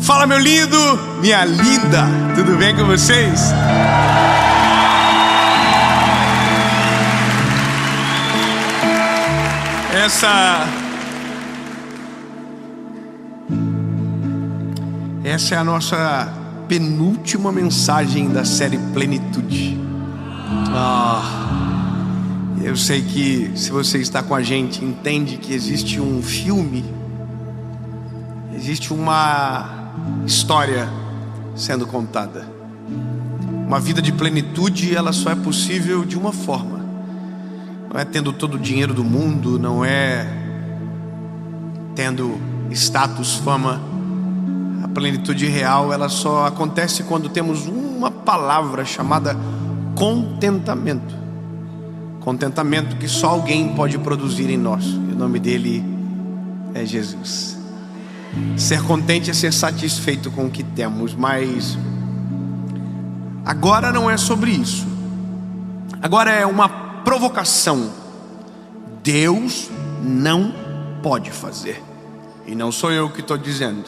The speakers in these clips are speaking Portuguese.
Fala, meu lindo, minha linda, tudo bem com vocês? Essa é a nossa penúltima mensagem da série Plenitude. Eu sei que se você está com a gente, entende que existe um filme, existe uma história sendo contada. Uma vida de plenitude, ela só é possível de uma forma. Não é tendo todo o dinheiro do mundo, não é tendo status, fama. A plenitude real, ela só acontece quando temos uma palavra chamada contentamento. Contentamento que só alguém pode produzir em nós. E o nome dele é Jesus. Ser contente é ser satisfeito com o que temos, mas agora não é sobre isso. Agora é uma provocação. Deus não pode fazer. E não sou eu que estou dizendo.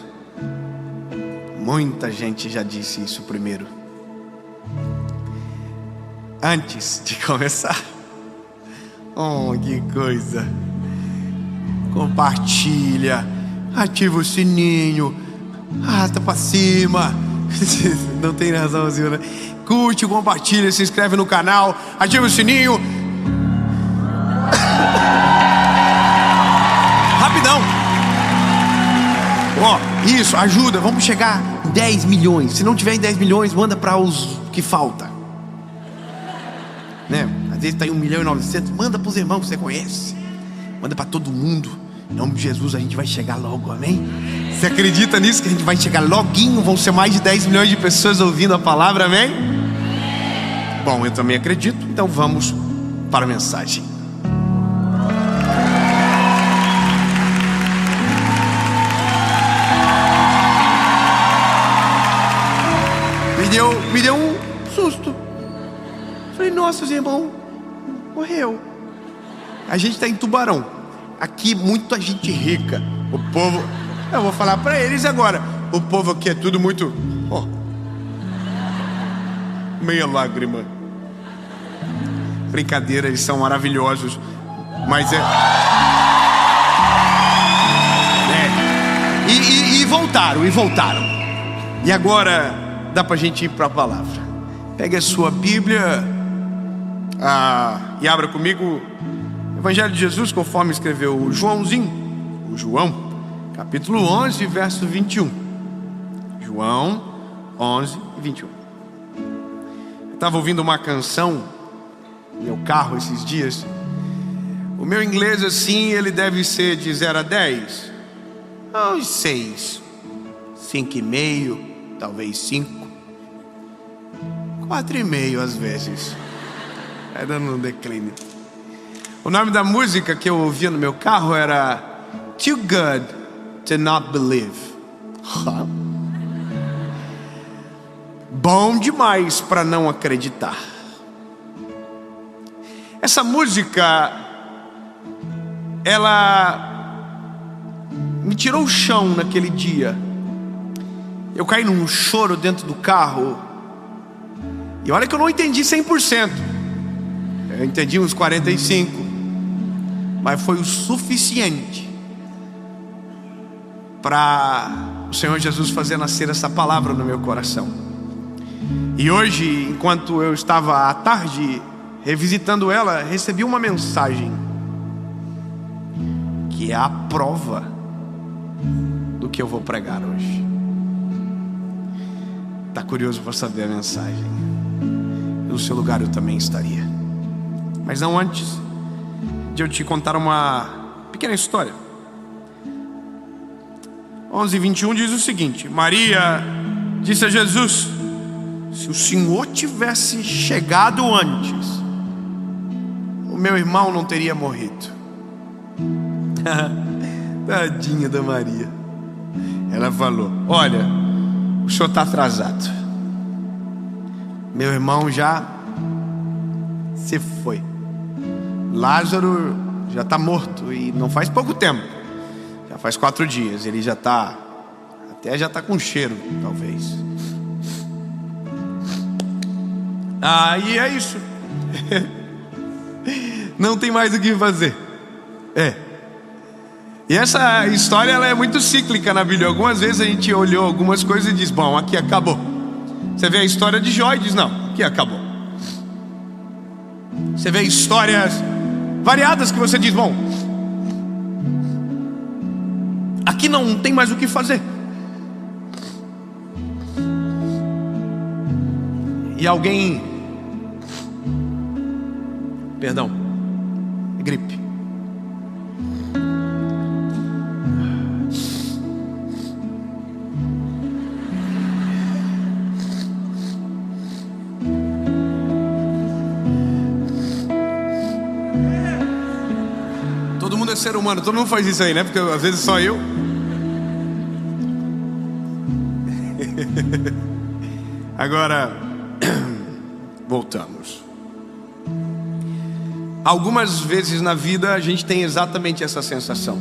Muita gente já disse isso primeiro. Antes de começar, oh, que coisa! Compartilha, ativa o sininho, arrasta pra cima. Não tem razão, senhora. Curte, compartilha, se inscreve no canal, ativa o sininho. Rapidão. Isso, ajuda, vamos chegar em 10 milhões. Se não tiver em 10 milhões, manda para os que falta, né? Às vezes está em 1.900.000, manda para os irmãos que você conhece. Manda para todo mundo. Em nome de Jesus, a gente vai chegar logo, amém? Você acredita nisso, que a gente vai chegar loguinho? Vão ser mais de 10 milhões de pessoas ouvindo a palavra, amém? Bom, eu também acredito, então vamos para a mensagem. Me deu um susto. Falei, nossa, os irmãos morreu. A gente está em Tubarão. Aqui muita gente rica. O povo, eu vou falar para eles agora. O povo aqui é tudo muito meia lágrima. Brincadeira, eles são maravilhosos. Mas E voltaram. E agora dá pra gente ir para a palavra. Pegue a sua Bíblia e abra comigo o Evangelho de Jesus, conforme escreveu o João, capítulo 11, verso 21. João 11, 21. Eu estava ouvindo uma canção no meu carro esses dias. O meu inglês, assim, ele deve ser de 0 a 10. Uns 6, 5,5, talvez 5, 4,5 às vezes. Vai dando um declínio. O nome da música que eu ouvia no meu carro era Too Good to Not Believe. Bom demais para não acreditar. Essa música, ela me tirou o chão naquele dia. Eu caí num choro dentro do carro. E olha que eu não entendi 100%. Eu entendi uns 45%. Mas foi o suficiente para o Senhor Jesus fazer nascer essa palavra no meu coração. E hoje, enquanto eu estava à tarde revisitando ela, recebi uma mensagem que é a prova do que eu vou pregar hoje. Está curioso para saber a mensagem? No seu lugar eu também estaria. Mas não antes de eu te contar uma pequena história. 11:21 diz o seguinte: Maria disse a Jesus: se o Senhor tivesse chegado antes, o meu irmão não teria morrido. Tadinha da Maria. Ela falou: olha, o senhor está atrasado. Meu irmão já se foi. Lázaro já está morto. E não faz pouco tempo. Já faz 4 dias. Ele já está Até já está com cheiro, talvez. E é isso. Não tem mais o que fazer. E essa história ela é muito cíclica na Bíblia. Algumas vezes a gente olhou algumas coisas e diz: bom, aqui acabou. Você vê a história de Jó e diz: não, aqui acabou. Você vê histórias variadas que você diz: bom, aqui não tem mais o que fazer. E alguém, perdão, é gripe. Todo mundo é ser humano, todo mundo faz isso aí, né? Porque às vezes só eu. Agora, voltamos. Algumas vezes na vida a gente tem exatamente essa sensação.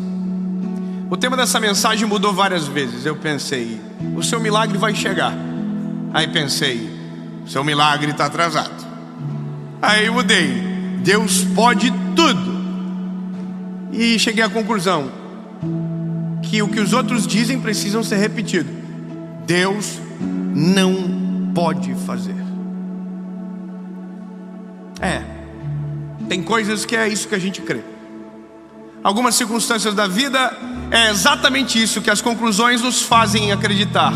O tema dessa mensagem mudou várias vezes. Eu pensei: o seu milagre vai chegar. Aí pensei: o seu milagre está atrasado. Aí mudei: Deus pode tudo. E cheguei à conclusão que o que os outros dizem precisam ser repetido: Deus não pode fazer. Tem coisas que é isso que a gente crê. Algumas circunstâncias da vida é exatamente isso que as conclusões nos fazem acreditar.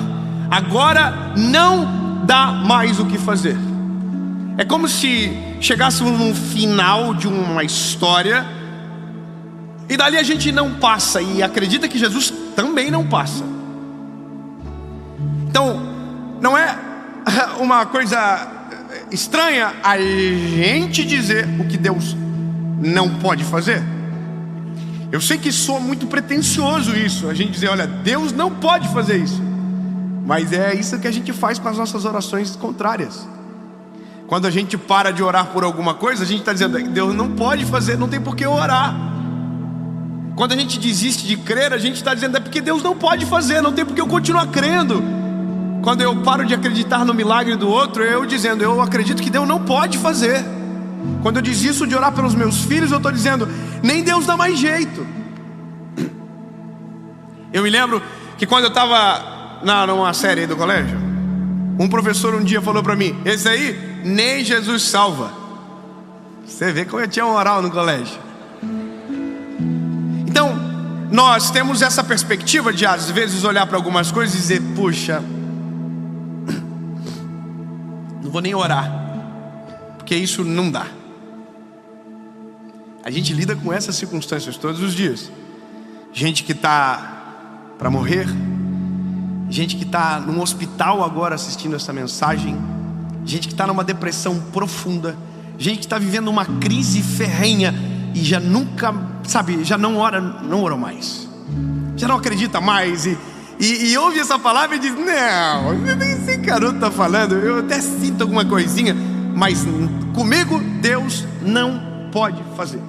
Agora não dá mais o que fazer. É como se chegássemos no final de uma história e dali a gente não passa, e acredita que Jesus também não passa. Então, não é uma coisa estranha a gente dizer o que Deus não pode fazer? Eu sei que soa muito pretensioso isso, a gente dizer: olha, Deus não pode fazer isso. Mas é isso que a gente faz com as nossas orações contrárias. Quando a gente para de orar por alguma coisa, a gente está dizendo: Deus não pode fazer, não tem por que orar. Quando a gente desiste de crer, a gente está dizendo: é porque Deus não pode fazer, não tem por que eu continuar crendo. Quando eu paro de acreditar no milagre do outro, eu dizendo: eu acredito que Deus não pode fazer. Quando eu desisto de orar pelos meus filhos, eu estou dizendo: nem Deus dá mais jeito. Eu me lembro que quando eu estava numa série aí do colégio, um professor um dia falou para mim: esse aí nem Jesus salva. Você vê como eu tinha moral no colégio. Então, nós temos essa perspectiva de às vezes olhar para algumas coisas e dizer: puxa, não vou nem orar, porque isso não dá. A gente lida com essas circunstâncias todos os dias. Gente que está para morrer, gente que está num hospital agora assistindo essa mensagem, gente que está numa depressão profunda, gente que está vivendo uma crise ferrenha e já nunca, já não ora mais, já não acredita mais, e ouve essa palavra e diz: não, esse garoto está falando, eu até sinto alguma coisinha, mas comigo Deus não pode fazer.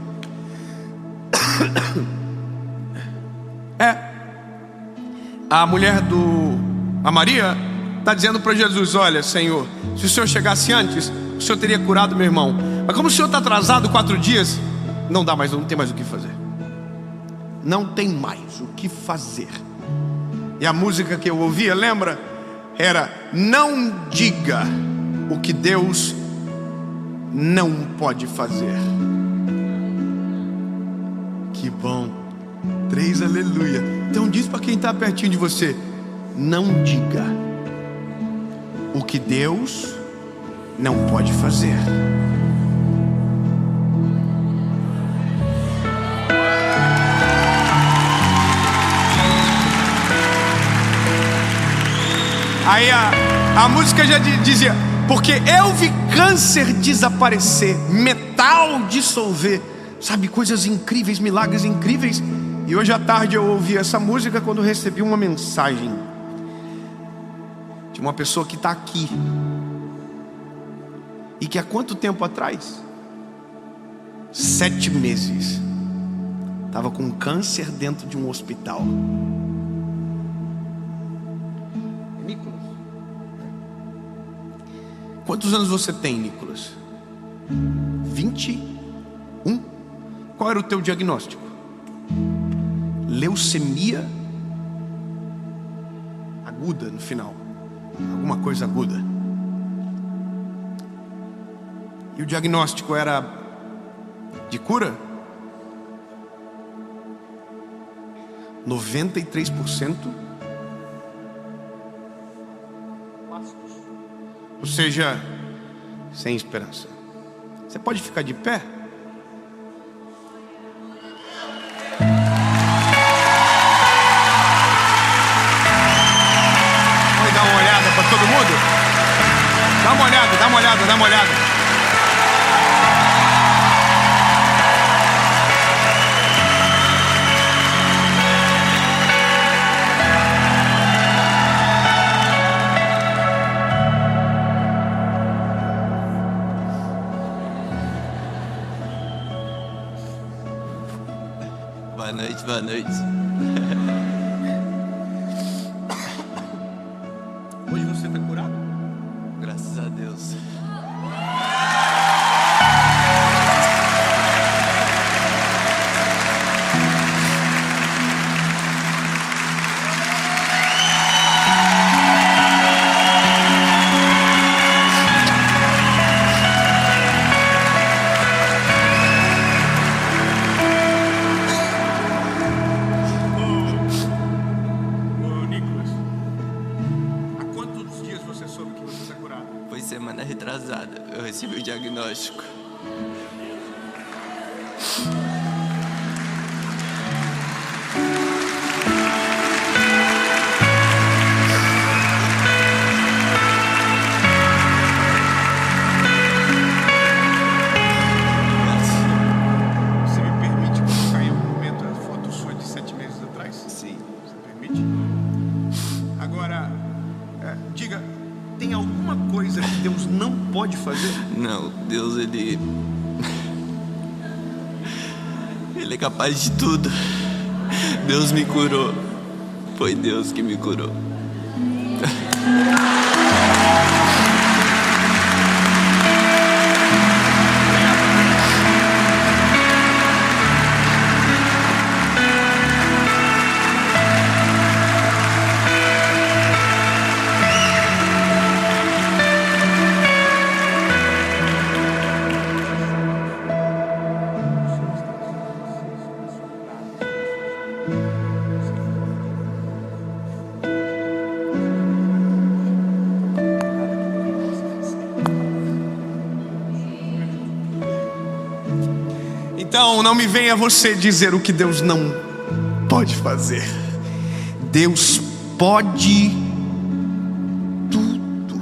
A mulher a Maria está dizendo para Jesus: olha, Senhor, se o Senhor chegasse antes, o Senhor teria curado meu irmão, mas como o Senhor está atrasado 4 dias, não tem mais o que fazer. Não tem mais o que fazer. E a música que eu ouvia, lembra? Era: não diga o que Deus não pode fazer. Que bom. 3 aleluia. Então diz para quem está pertinho de você: não diga o que Deus não pode fazer. Aí a música já dizia: porque eu vi câncer desaparecer, metal dissolver, sabe, coisas incríveis, milagres incríveis. E hoje à tarde eu ouvi essa música quando recebi uma mensagem de uma pessoa que está aqui e que há quanto tempo atrás? 7 meses estava com câncer dentro de um hospital. Nicolas. Quantos anos você tem, Nicolas? 21? Qual era o teu diagnóstico? Leucemia aguda no final. Alguma coisa aguda. E o diagnóstico era de cura? 93%. Ou seja, sem esperança. Você pode ficar de pé? Vamos dar uma olhada para todo mundo? Dá uma olhada, dá uma olhada, dá uma olhada. Boa noite. Hoje você está curado? Graças a Deus. Semana retrasada, eu recebi o diagnóstico. Você me permite colocar em algum momento a foto sua de 7 meses atrás? Sim. Você permite? Agora, diga, tem alguma coisa que Deus não pode fazer? Não, Deus, Ele é capaz de tudo. Deus me curou. Foi Deus que me curou. Então não me venha você dizer o que Deus não pode fazer. Deus pode tudo.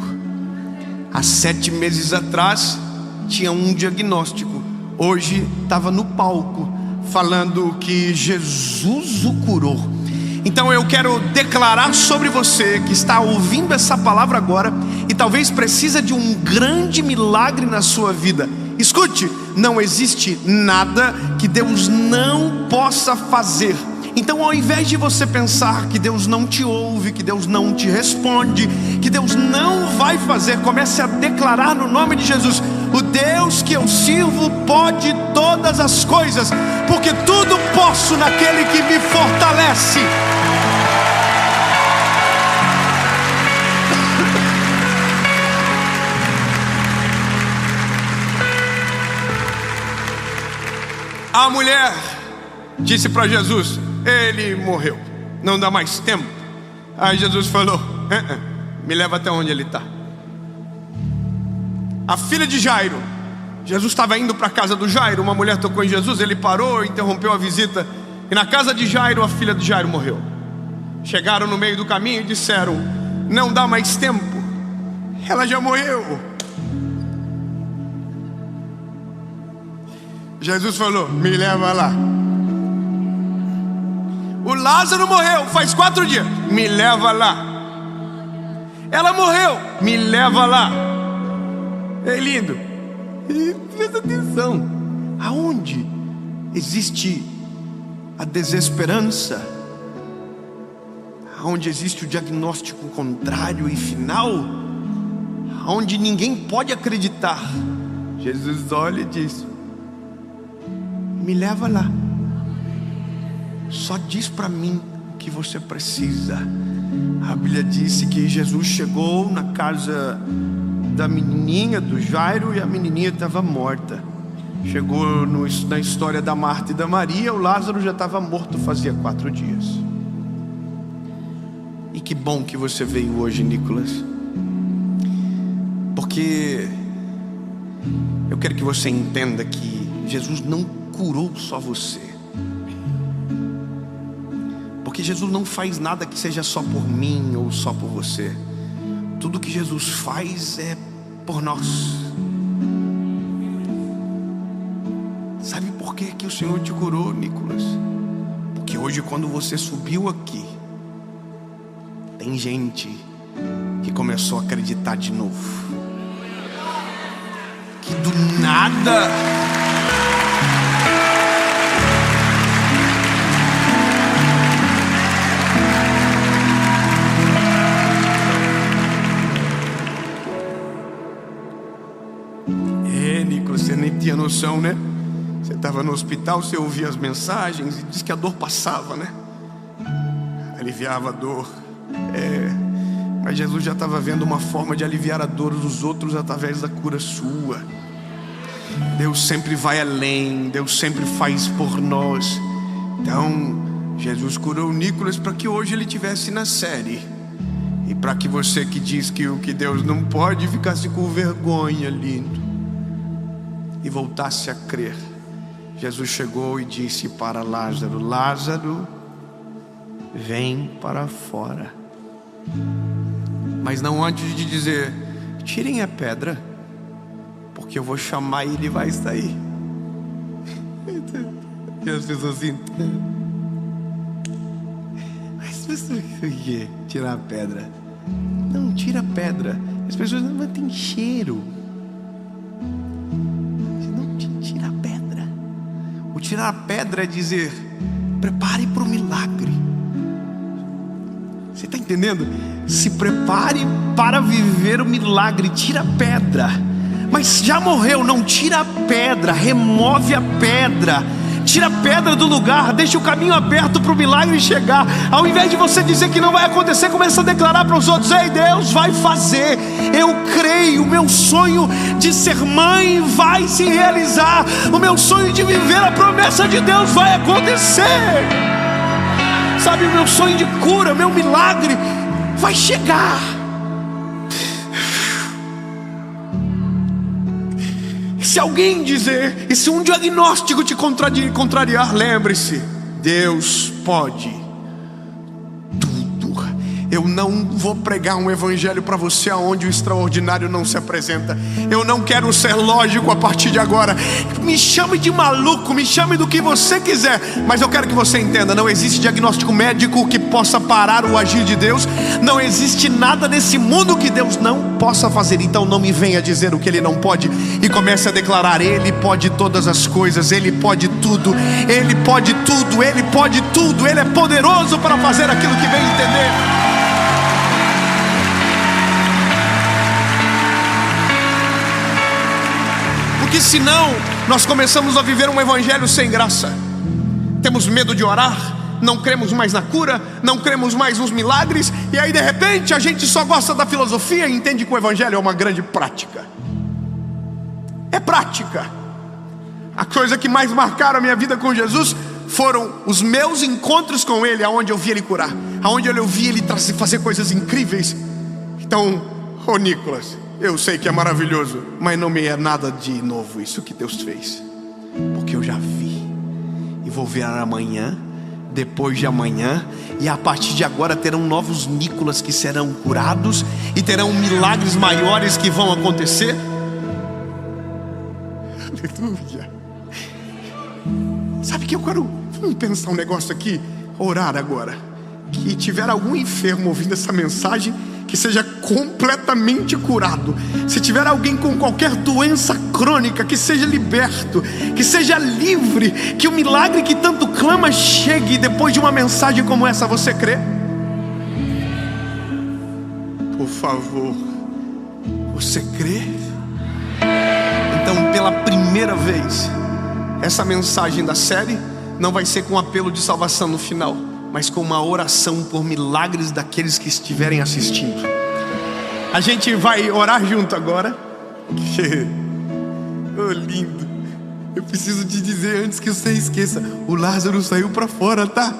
Há 7 meses atrás tinha um diagnóstico. Hoje estava no palco falando que Jesus o curou. Então eu quero declarar sobre você que está ouvindo essa palavra agora e talvez precisa de um grande milagre na sua vida. Escute, não existe nada que Deus não possa fazer. Então, ao invés de você pensar que Deus não te ouve, que Deus não te responde, que Deus não vai fazer, comece a declarar no nome de Jesus: o Deus que eu sirvo pode todas as coisas, porque tudo posso naquele que me fortalece. A mulher disse para Jesus: ele morreu, não dá mais tempo. Aí Jesus falou: me leva até onde ele está. A filha de Jairo, Jesus estava indo para a casa do Jairo. Uma mulher tocou em Jesus, ele parou, interrompeu a visita. E na casa de Jairo, a filha de Jairo morreu. Chegaram no meio do caminho e disseram: não dá mais tempo, ela já morreu. Jesus falou: me leva lá. O Lázaro morreu faz 4 dias, me leva lá. Ela morreu, me leva lá. É lindo. E presta atenção: aonde existe a desesperança, onde existe o diagnóstico contrário e final, onde ninguém pode acreditar, Jesus olha e diz: me leva lá, só diz para mim o que você precisa. A Bíblia disse que Jesus chegou na casa da menininha, do Jairo, e a menininha estava morta. Chegou na história da Marta e da Maria, o Lázaro já estava morto fazia 4 dias. E que bom que você veio hoje, Nicolas, porque eu quero que você entenda que Jesus não curou só você, porque Jesus não faz nada que seja só por mim ou só por você. Tudo que Jesus faz é por nós. Sabe por que o Senhor te curou, Nicolas? Porque hoje, quando você subiu aqui, tem gente que começou a acreditar de novo. Que do nada Nicolas, você nem tinha noção, né? Você estava no hospital, você ouvia as mensagens e disse que a dor passava, né? Aliviava a dor. Mas Jesus já estava vendo uma forma de aliviar a dor dos outros através da cura sua. Deus sempre vai além, Deus sempre faz por nós. Então, Jesus curou o Nicolas para que hoje ele estivesse na série. E para que você que diz que o que Deus não pode ficasse com vergonha, lindo, e voltasse a crer. Jesus chegou e disse para Lázaro: Lázaro, vem para fora. Mas não antes de dizer: tirem a pedra, porque eu vou chamar e ele vai sair. E as pessoas assim: mas por que tirar a pedra? Não, tira a pedra. As pessoas não, mas tem cheiro. Não, tira a pedra. O tirar a pedra é dizer: prepare para o milagre. Você está entendendo? Se prepare para viver o milagre. Tira a pedra. Mas já morreu, não tira a pedra. Remove a pedra. Tira a pedra do lugar, deixa o caminho aberto para o milagre chegar. Ao invés de você dizer que não vai acontecer, começa a declarar para os outros: ei, Deus vai fazer. Eu creio, o meu sonho de ser mãe vai se realizar. O meu sonho de viver a promessa de Deus vai acontecer. Sabe, o meu sonho de cura, meu milagre vai chegar. Se alguém dizer, e se um diagnóstico te contrariar, lembre-se: Deus pode tudo. Eu não vou pregar um evangelho para você onde o extraordinário não se apresenta. Eu não quero ser lógico a partir de agora. Me chame de maluco, me chame do que você quiser, mas eu quero que você entenda: não existe diagnóstico médico que possa parar o agir de Deus. Não existe nada nesse mundo que Deus não possa fazer. Então não me venha dizer o que Ele não pode, e comece a declarar: Ele pode todas as coisas, Ele pode tudo, Ele pode tudo, Ele pode tudo, Ele é poderoso para fazer aquilo que bem entender. Porque senão nós começamos a viver um evangelho sem graça. Temos medo de orar, não cremos mais na cura, não cremos mais nos milagres, e aí de repente a gente só gosta da filosofia e entende que o evangelho é uma grande prática. É prática. A coisa que mais marcaram a minha vida com Jesus foram os meus encontros com Ele, aonde eu vi Ele curar, aonde eu vi Ele fazer coisas incríveis. Então, ô Nicolas, eu sei que é maravilhoso, mas não me é nada de novo isso que Deus fez, porque eu já vi, e vou ver amanhã, depois de amanhã, e a partir de agora terão novos Nicolas que serão curados, e terão milagres maiores que vão acontecer. Aleluia. Sabe que eu quero, vamos pensar um negócio aqui, orar agora, que tiver algum enfermo ouvindo essa mensagem, que seja completamente curado. Se tiver alguém com qualquer doença crônica, que seja liberto, que seja livre, que o milagre que tanto clama chegue depois de uma mensagem como essa. Você crê? Por favor, você crê? Então, pela primeira vez, essa mensagem da série não vai ser com um apelo de salvação no final, mas com uma oração por milagres daqueles que estiverem assistindo. A gente vai orar junto agora. Oh, lindo. Eu preciso te dizer antes que você esqueça: o Lázaro saiu para fora, tá?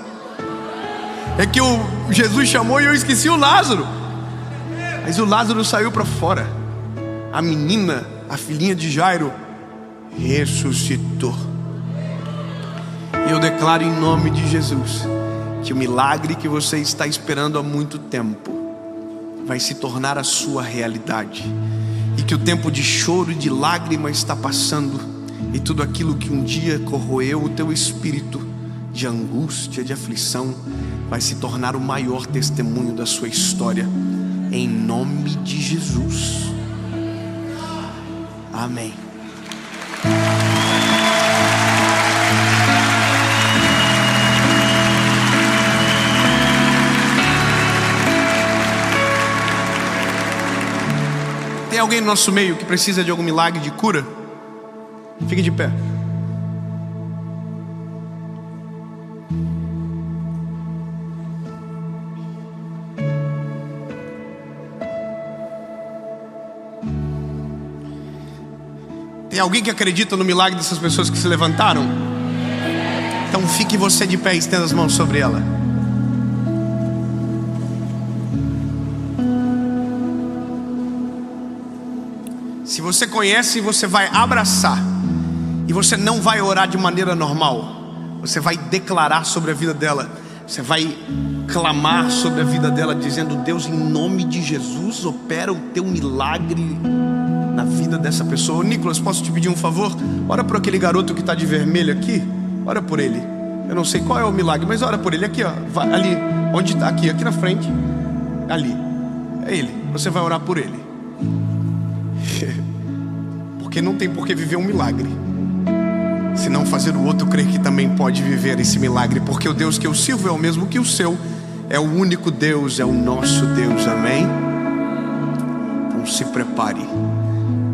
É que o Jesus chamou e eu esqueci o Lázaro. Mas o Lázaro saiu para fora. A menina, a filhinha de Jairo, ressuscitou. E eu declaro em nome de Jesus que o milagre que você está esperando há muito tempo vai se tornar a sua realidade. E que o tempo de choro e de lágrima está passando. E tudo aquilo que um dia corroeu o teu espírito, de angústia, de aflição, vai se tornar o maior testemunho da sua história. Em nome de Jesus. Amém. Tem alguém no nosso meio que precisa de algum milagre de cura? Fique de pé. Tem alguém que acredita no milagre dessas pessoas que se levantaram? Então fique você de pé e estenda as mãos sobre ela. Se você conhece, você vai abraçar. E você não vai orar de maneira normal. Você vai declarar sobre a vida dela. Você vai clamar sobre a vida dela, dizendo: Deus, em nome de Jesus, opera o teu milagre na vida dessa pessoa. Ô, Nicolas, posso te pedir um favor? Ora por aquele garoto que está de vermelho aqui. Ora por ele. Eu não sei qual é o milagre, mas ora por ele. Aqui, ó, ali, onde está? Aqui na frente. Ali, é ele. Você vai orar por ele. Porque não tem por que viver um milagre se não fazer o outro crer que também pode viver esse milagre. Porque o Deus que eu sirvo é o mesmo que o seu. É o único Deus, é o nosso Deus, amém? Então se prepare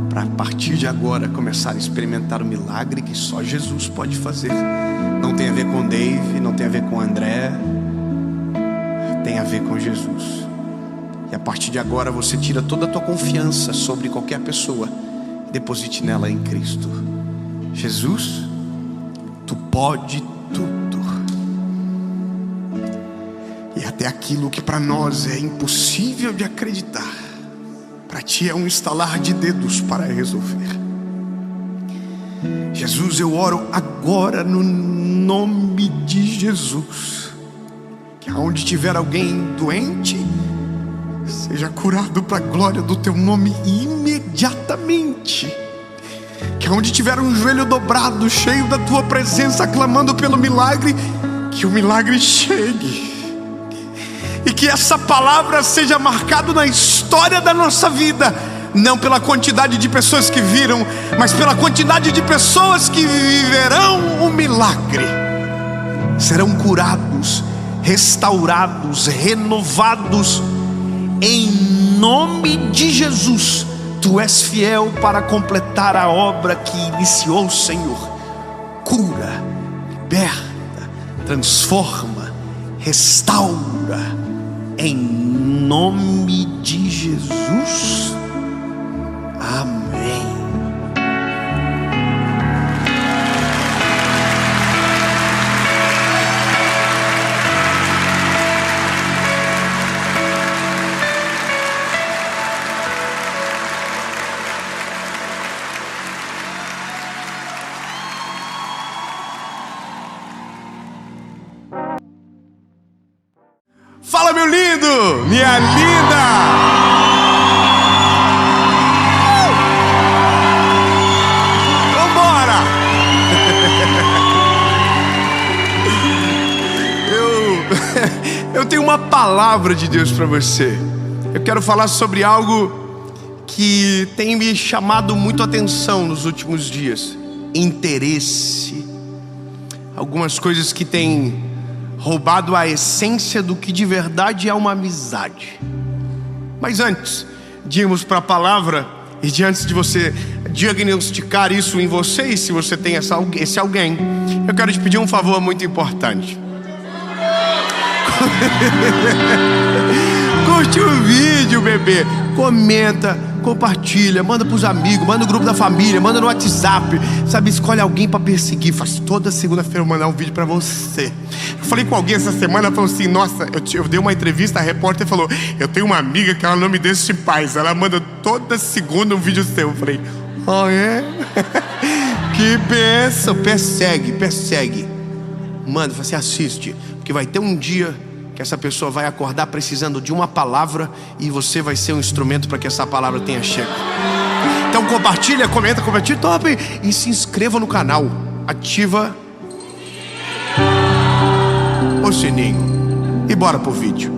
para a partir de agora começar a experimentar o milagre que só Jesus pode fazer. Não tem a ver com Dave, não tem a ver com André, tem a ver com Jesus. E a partir de agora você tira toda a tua confiança sobre qualquer pessoa e deposite nela em Cristo. Jesus, tu pode tudo. E até aquilo que para nós é impossível de acreditar, para ti é um estalar de dedos para resolver. Jesus, eu oro agora no nome de Jesus, que aonde tiver alguém doente, seja curado para a glória do teu nome imediatamente. Que aonde tiver um joelho dobrado, cheio da tua presença, clamando pelo milagre, que o milagre chegue. E que essa palavra seja marcada na história da nossa vida, não pela quantidade de pessoas que viram, mas pela quantidade de pessoas que viverão o milagre. Serão curados, restaurados, renovados, em nome de Jesus. Tu és fiel para completar a obra que iniciou, Senhor. Cura, liberta, transforma, restaura, em nome de Jesus. Amém. Fala, meu lindo, minha linda. Vambora. Eu tenho uma palavra de Deus para você. Eu quero falar sobre algo que tem me chamado muito a atenção nos últimos dias. Interesse. Algumas coisas que têm roubado a essência do que de verdade é uma amizade. Mas antes de irmos para a palavra e de antes de você diagnosticar isso em você, e se você tem esse alguém, eu quero te pedir um favor muito importante. Curte o vídeo, bebê. Comenta, compartilha, manda pros amigos, manda no grupo da família, manda no WhatsApp. Sabe, escolhe alguém pra perseguir. Faz toda segunda-feira eu mandar um vídeo pra você. Eu falei com alguém essa semana, falou assim: nossa, eu dei uma entrevista, a repórter falou: eu tenho uma amiga que ela não me deixa em paz, ela manda toda segunda um vídeo seu. Eu falei: oh, é? Que bênção. Persegue. Manda, você assiste, porque vai ter um dia que essa pessoa vai acordar precisando de uma palavra e você vai ser um instrumento para que essa palavra tenha chego. Então compartilha, comenta, top, e se inscreva no canal. Ativa o sininho e bora pro vídeo.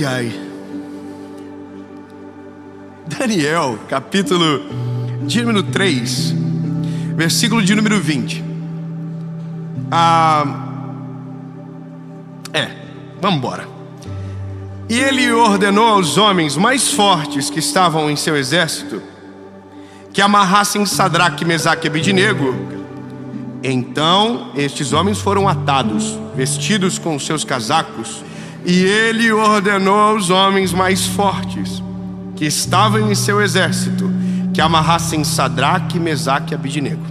Ai. Daniel, capítulo de número 3, versículo de número 20. Vamos embora. E ele ordenou aos homens mais fortes que estavam em seu exército que amarrassem Sadraque, Mesaque e Abednego. Então estes homens foram atados, vestidos com seus casacos. E ele ordenou aos homens mais fortes que estavam em seu exército que amarrassem Sadraque, Mesaque e Abednego,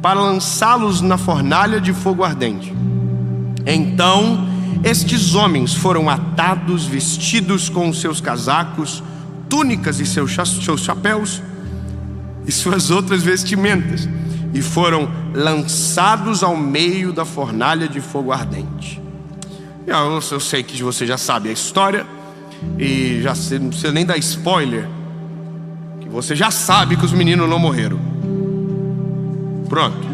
para lançá-los na fornalha de fogo ardente. Então estes homens foram atados, vestidos com seus casacos, túnicas e seus chapéus e suas outras vestimentas, e foram lançados ao meio da fornalha de fogo ardente. Eu sei que você já sabe a história, e já não precisa nem dar spoiler, que você já sabe que os meninos não morreram. Pronto.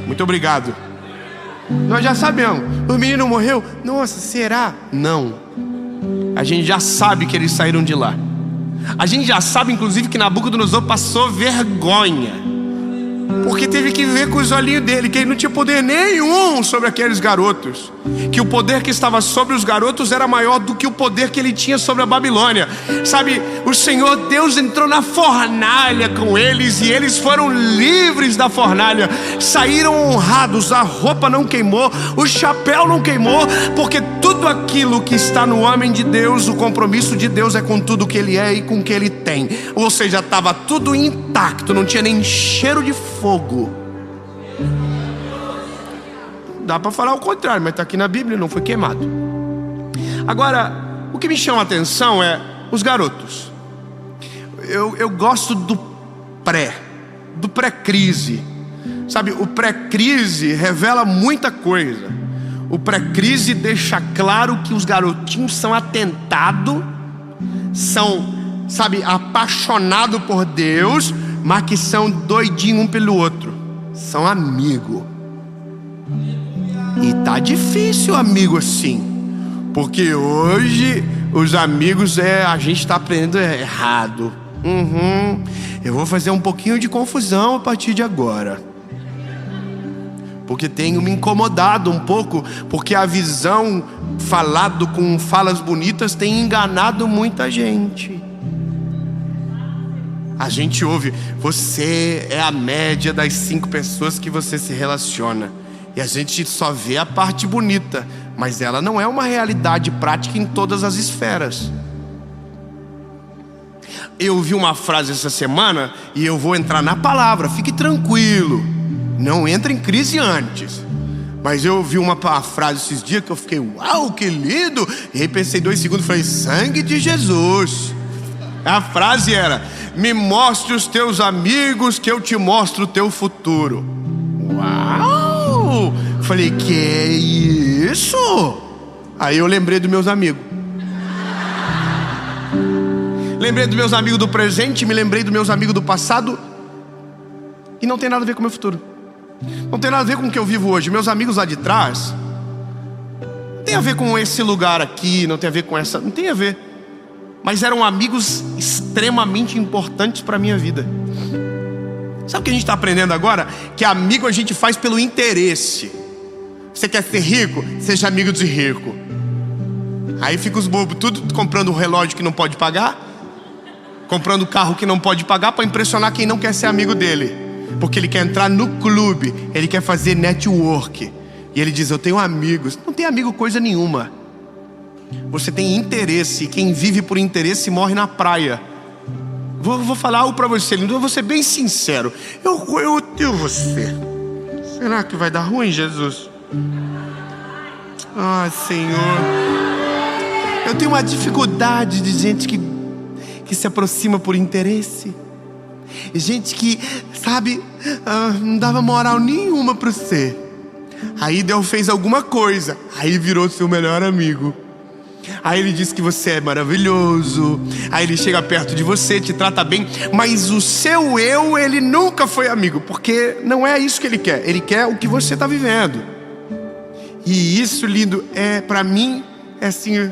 Muito obrigado. Nós já sabemos. O menino morreu? Nossa, será? Não. A gente já sabe que eles saíram de lá. A gente já sabe, inclusive, que Nabucodonosor passou vergonha, porque teve que ver com os olhinhos dele que ele não tinha poder nenhum sobre aqueles garotos, que o poder que estava sobre os garotos era maior do que o poder que ele tinha sobre a Babilônia. Sabe, o Senhor Deus entrou na fornalha com eles e eles foram livres da fornalha, saíram honrados, a roupa não queimou, o chapéu não queimou, porque tudo aquilo que está no homem de Deus, o compromisso de Deus é com tudo que ele é e com o que ele tem. Ou seja, estava tudo intacto, não tinha nem cheiro de fogo. Dá para falar o contrário, mas está aqui na Bíblia, não foi queimado. Agora, o que me chama a atenção é os garotos. Eu gosto do pré-crise. Sabe, o pré-crise revela muita coisa. O pré-crise deixa claro que os garotinhos são atentados, são, sabe, apaixonados por Deus, mas que são doidinhos um pelo outro. São amigos. E tá difícil amigo assim, porque hoje os amigos a gente tá aprendendo errado. Eu vou fazer um pouquinho de confusão a partir de agora, porque tenho me incomodado um pouco, porque a visão falado com falas bonitas tem enganado muita gente. A gente ouve: você é a média das 5 pessoas que você se relaciona. E a gente só vê a parte bonita, mas ela não é uma realidade prática em todas as esferas. Eu ouvi uma frase essa semana e eu vou entrar na palavra, fique tranquilo, não entre em crise antes. Mas eu ouvi uma frase esses dias que eu fiquei: uau, que lindo! E aí pensei 2 segundos e falei: sangue de Jesus. A frase era: me mostre os teus amigos que eu te mostro o teu futuro. Uau! Falei: que é isso? Aí eu lembrei dos meus amigos. Lembrei dos meus amigos do presente, me lembrei dos meus amigos do passado. E não tem nada a ver com o meu futuro. Não tem nada a ver com o que eu vivo hoje. Meus amigos lá de trás não tem a ver com esse lugar aqui, não tem a ver com essa, não tem a ver. Mas eram amigos extremamente importantes para a minha vida. Sabe o que a gente está aprendendo agora? Que amigo a gente faz pelo interesse. Você quer ser rico? Seja amigo de rico. Aí fica os bobos tudo comprando um relógio que não pode pagar, comprando carro que não pode pagar, para impressionar quem não quer ser amigo dele, porque ele quer entrar no clube, ele quer fazer network. E ele diz: eu tenho amigos. Não tem amigo coisa nenhuma. Você tem interesse, e quem vive por interesse morre na praia. Vou falar algo para você, lindo. Eu vou ser bem sincero. Eu odeio você. Será que vai dar ruim, Jesus? Ah, Senhor. Eu tenho uma dificuldade de gente que se aproxima por interesse. E gente que, sabe, não dava moral nenhuma para você. Aí Deus fez alguma coisa, aí virou seu melhor amigo. Aí ele diz que você é maravilhoso. Aí ele chega perto de você, te trata bem. Mas o seu eu, ele nunca foi amigo, porque não é isso que ele quer. Ele quer o que você está vivendo. E isso, lindo, para mim, é assim,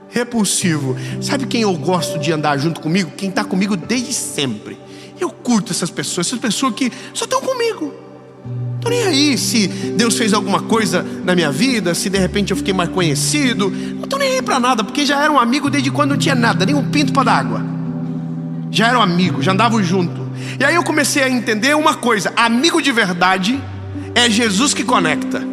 repulsivo. Sabe quem eu gosto de andar junto comigo? Quem está comigo desde sempre. Eu curto essas pessoas que só estão comigo. Tô nem aí se Deus fez alguma coisa na minha vida, se de repente eu fiquei mais conhecido. Não tô nem aí pra nada, porque já era um amigo desde quando não tinha nada, nem um pinto pra dar água. Já era um amigo, já andavam junto. E aí eu comecei a entender uma coisa: amigo de verdade é Jesus que conecta.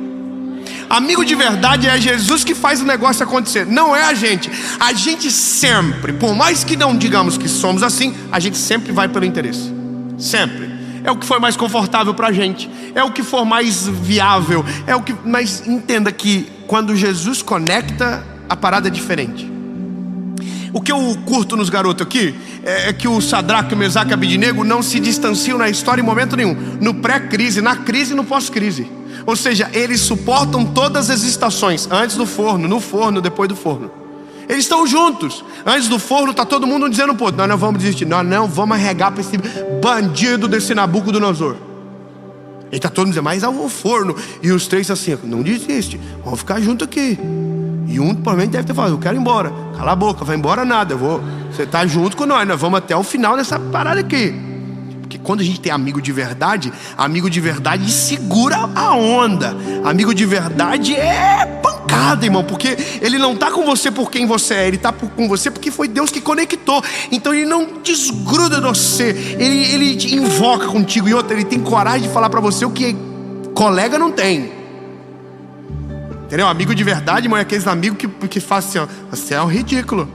Amigo de verdade é Jesus que faz o negócio acontecer. Não é a gente. A gente sempre, por mais que não digamos que somos assim, a gente sempre vai pelo interesse. Sempre. É o que for mais confortável pra gente, é o que for mais viável, é o que... Mas entenda que quando Jesus conecta, a parada é diferente. O que eu curto nos garotos aqui é que o Sadraque, o Mesaque e o Abednego não se distanciam na história em momento nenhum. No pré-crise, na crise e no pós-crise. Ou seja, eles suportam todas as estações. Antes do forno, no forno, depois do forno. Eles estão juntos. Antes do forno está todo mundo dizendo: pô, nós não vamos desistir, nós não vamos arregar para esse bandido desse Nabucodonosor. Ele está todo mundo dizendo: mas é o forno. E os três assim: não desiste, vamos ficar junto aqui. E um provavelmente deve ter falado: eu quero ir embora. Cala a boca, vai embora nada, você está junto com nós vamos até o final dessa parada aqui. Porque quando a gente tem amigo de verdade segura a onda. Amigo de verdade é pancada, irmão, porque ele não está com você por quem você é, ele está com você porque foi Deus que conectou. Então ele não desgruda de você, ele te invoca contigo. E outra, ele tem coragem de falar para você o que colega não tem. Entendeu? Amigo de verdade, irmão, é aqueles amigos que fazem assim: ó, você é um ridículo.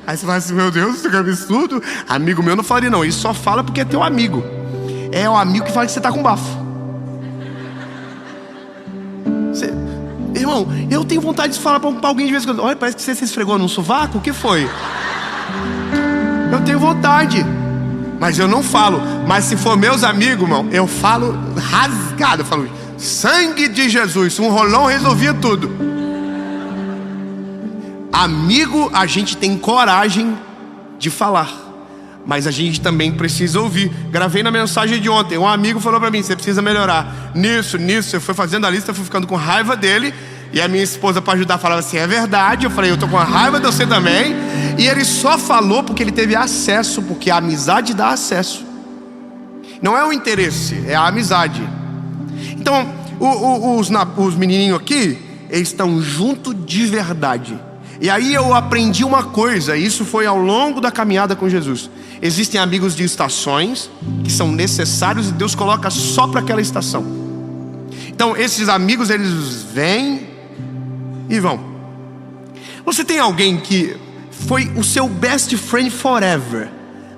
Aí você fala assim: meu Deus, isso é um absurdo. Amigo meu não falaria não, ele só fala porque é teu amigo. É o amigo que fala que você tá com bafo. Irmão, eu tenho vontade de falar pra alguém de vez em quando: olha, parece que você se esfregou num sovaco, o que foi? Eu tenho vontade, mas eu não falo. Mas se for meus amigos, irmão, eu falo rasgado. Eu falo: sangue de Jesus, um rolão resolvia tudo. Amigo, a gente tem coragem de falar, mas a gente também precisa ouvir. Gravei na mensagem de ontem, um amigo falou pra mim: você precisa melhorar nisso. Eu fui fazendo a lista, fui ficando com raiva dele. E a minha esposa, para ajudar, falava assim: é verdade. Eu falei: eu tô com raiva de você também. E ele só falou porque ele teve acesso, porque a amizade dá acesso. Não é o interesse, é a amizade. Então os menininhos aqui, eles estão juntos de verdade. E aí eu aprendi uma coisa, e isso foi ao longo da caminhada com Jesus. Existem amigos de estações que são necessários e Deus coloca só para aquela estação. Então esses amigos, eles vêm e vão. Você tem alguém que foi o seu best friend forever,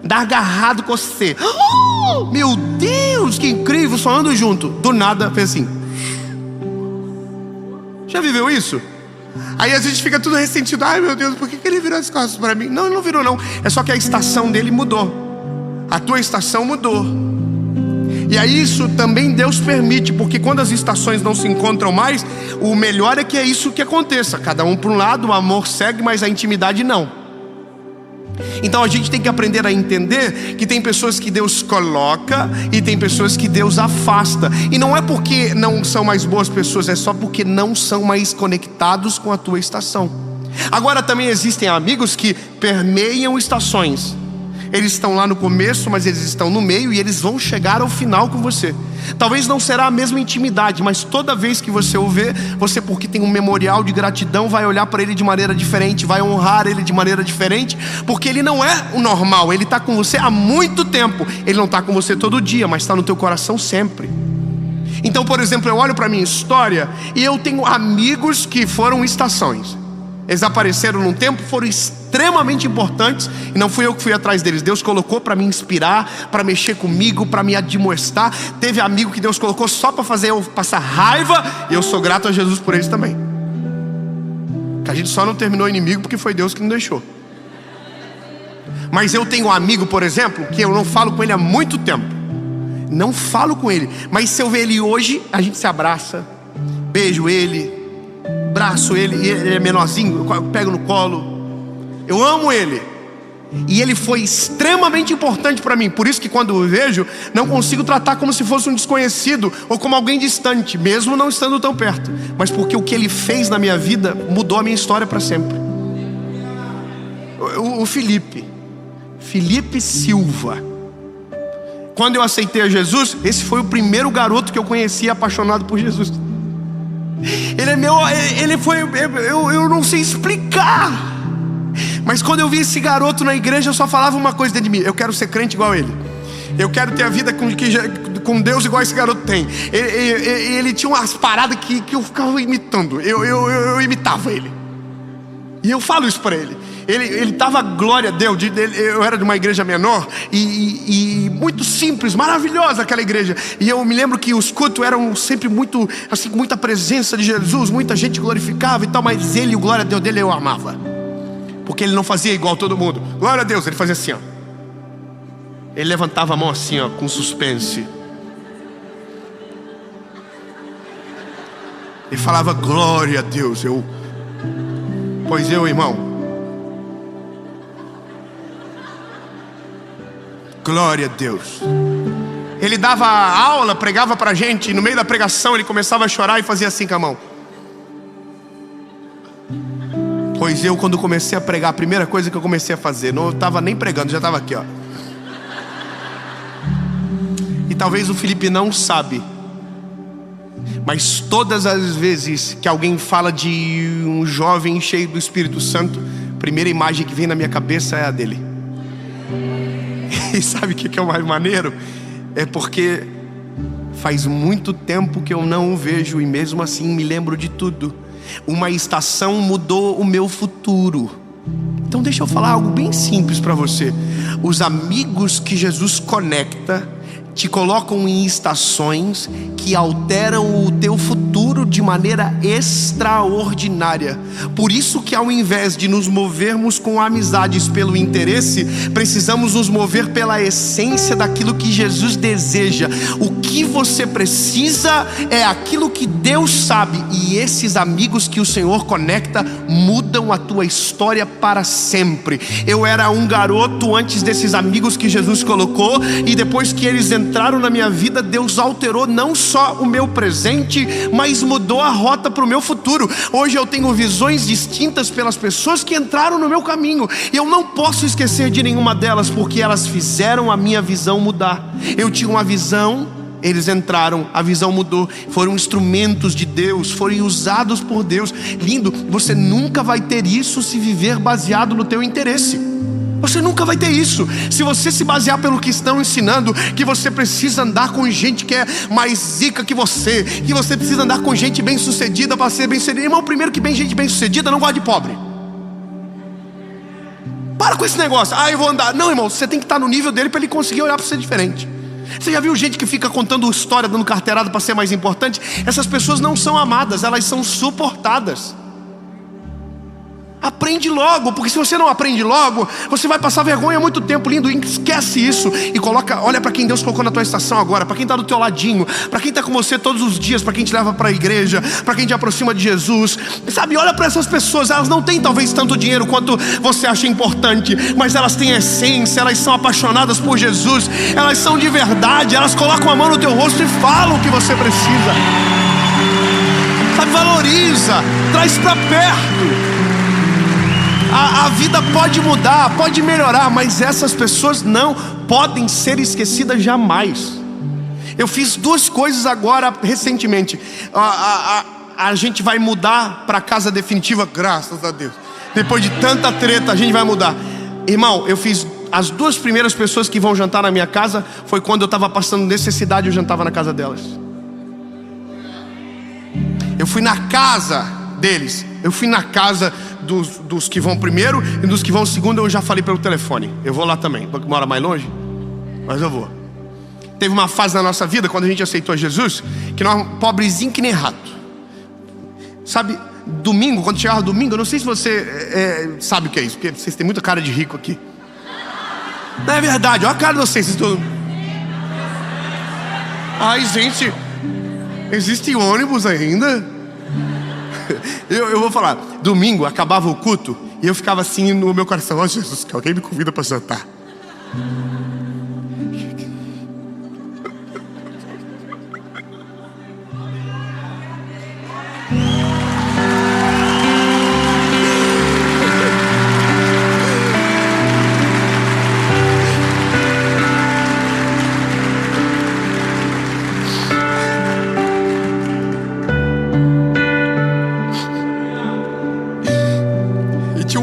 dá agarrado com você: oh, meu Deus, que incrível, só ando junto. Do nada fez assim. Já viveu isso? Aí a gente fica tudo ressentido: ai meu Deus, por que ele virou as costas para mim? Não, ele não virou não, é só que a estação dele mudou. A tua estação mudou. E aí isso também Deus permite, porque quando as estações não se encontram mais, o melhor é que é isso que aconteça. Cada um para um lado, o amor segue, mas a intimidade não. Então a gente tem que aprender a entender que tem pessoas que Deus coloca e tem pessoas que Deus afasta. E não é porque não são mais boas pessoas, é só porque não são mais conectados com a tua estação. Agora também existem amigos que permeiam estações. Eles estão lá no começo, mas eles estão no meio, e eles vão chegar ao final com você. Talvez não será a mesma intimidade, mas toda vez que você o vê, você, porque tem um memorial de gratidão, vai olhar para ele de maneira diferente, vai honrar ele de maneira diferente, porque ele não é o normal. Ele está com você há muito tempo. Ele não está com você todo dia, mas está no teu coração sempre. Então, por exemplo, eu olho para a minha história e eu tenho amigos que foram estações. Eles apareceram num tempo, foram extremamente importantes, e não fui eu que fui atrás deles. Deus colocou para me inspirar, para mexer comigo, para me admoestar. Teve amigo que Deus colocou só para fazer eu passar raiva, e eu sou grato a Jesus por eles também. Que a gente só não terminou inimigo porque foi Deus que não deixou. Mas eu tenho um amigo, por exemplo, que eu não falo com ele há muito tempo. Não falo com ele, mas se eu ver ele hoje, a gente se abraça, beijo ele, abraço ele é menorzinho, eu pego no colo. Eu amo ele. E ele foi extremamente importante para mim. Por isso que quando eu vejo, não consigo tratar como se fosse um desconhecido ou como alguém distante, mesmo não estando tão perto. Mas porque o que ele fez na minha vida mudou a minha história para sempre. O Felipe Silva, quando eu aceitei a Jesus, esse foi o primeiro garoto que eu conheci apaixonado por Jesus. Eu não sei explicar. Mas quando eu vi esse garoto na igreja, eu só falava uma coisa dentro de mim: eu quero ser crente igual a ele. Eu quero ter a vida com Deus igual esse garoto tem. Ele tinha umas paradas que eu ficava imitando. Eu imitava ele. E eu falo isso para ele. Ele dava glória a Deus. Eu era de uma igreja menor e muito simples, maravilhosa aquela igreja. E eu me lembro que os cultos eram sempre muito, assim, muita presença de Jesus, muita gente glorificava e tal. Mas ele, o glória a Deus dele, eu amava, porque ele não fazia igual todo mundo. Glória a Deus, ele fazia assim, ó. Ele levantava a mão assim, ó, com suspense. Ele falava glória a Deus. Pois eu, irmão, glória a Deus. Ele dava aula, pregava pra gente, e no meio da pregação ele começava a chorar e fazia assim com a mão. Pois eu, quando comecei a pregar, a primeira coisa que eu comecei a fazer, não estava nem pregando, já estava aqui, ó. E talvez o Felipe não sabe, mas todas as vezes que alguém fala de um jovem cheio do Espírito Santo, a primeira imagem que vem na minha cabeça é a dele. E sabe o que é o mais maneiro? É porque faz muito tempo que eu não o vejo, e mesmo assim me lembro de tudo. Uma estação mudou o meu futuro. Então deixa eu falar algo bem simples para você. Os amigos que Jesus conecta te colocam em estações que alteram o teu futuro de maneira extraordinária. Por isso que ao invés de nos movermos com amizades pelo interesse, precisamos nos mover pela essência daquilo que Jesus deseja. O que você precisa é aquilo que Deus sabe, e esses amigos que o Senhor conecta mudam a tua história para sempre. Eu era um garoto antes desses amigos que Jesus colocou, e depois que eles entraram na minha vida, Deus alterou não só o meu presente, mas mudou a rota para o meu futuro. Hoje eu tenho visões distintas pelas pessoas que entraram no meu caminho, e eu não posso esquecer de nenhuma delas, porque elas fizeram a minha visão mudar. Eu tinha uma visão, eles entraram, a visão mudou, foram instrumentos de Deus, foram usados por Deus. Lindo. Você nunca vai ter isso se viver baseado no teu interesse. Você nunca vai ter isso se você se basear pelo que estão ensinando, que você precisa andar com gente que é mais zica que você precisa andar com gente bem sucedida para ser bem sucedido. Irmão, primeiro que gente bem sucedida não gosta de pobre. Para com esse negócio. Eu vou andar. Não, irmão, você tem que estar no nível dele para ele conseguir olhar para você diferente. Você já viu gente que fica contando história, dando carteirada para ser mais importante? Essas pessoas não são amadas, elas são suportadas. Aprende logo, porque se você não aprende logo, você vai passar vergonha há muito tempo. Lindo, esquece isso e olha para quem Deus colocou na tua estação agora, para quem está do teu ladinho, para quem está com você todos os dias, para quem te leva para a igreja, para quem te aproxima de Jesus. Sabe, olha para essas pessoas, elas não têm talvez tanto dinheiro quanto você acha importante, mas elas têm essência, elas são apaixonadas por Jesus, elas são de verdade, elas colocam a mão no teu rosto e falam o que você precisa. Sabe, valoriza, traz para perto. A vida pode mudar, pode melhorar, mas essas pessoas não podem ser esquecidas jamais. Eu fiz 2 coisas agora recentemente. A gente vai mudar para casa definitiva, graças a Deus. Depois de tanta treta, a gente vai mudar. Irmão, eu fiz as 2 primeiras pessoas que vão jantar na minha casa. Foi quando eu estava passando necessidade, eu jantava na casa delas. Eu fui na casa deles. Eu fui na casa dos que vão primeiro e dos que vão segundo. Eu já falei pelo telefone, eu vou lá também, porque mora mais longe, mas eu vou. Teve uma fase na nossa vida, quando a gente aceitou Jesus, que nós pobrezinho que nem rato. Sabe, domingo, quando chegava domingo, eu não sei se você sabe o que é isso, porque vocês têm muita cara de rico aqui. Não é verdade, olha a cara de vocês estão... Ai, gente, existe ônibus ainda? Eu vou falar, domingo acabava o culto e eu ficava assim no meu coração: ó Jesus, que alguém me convida para jantar.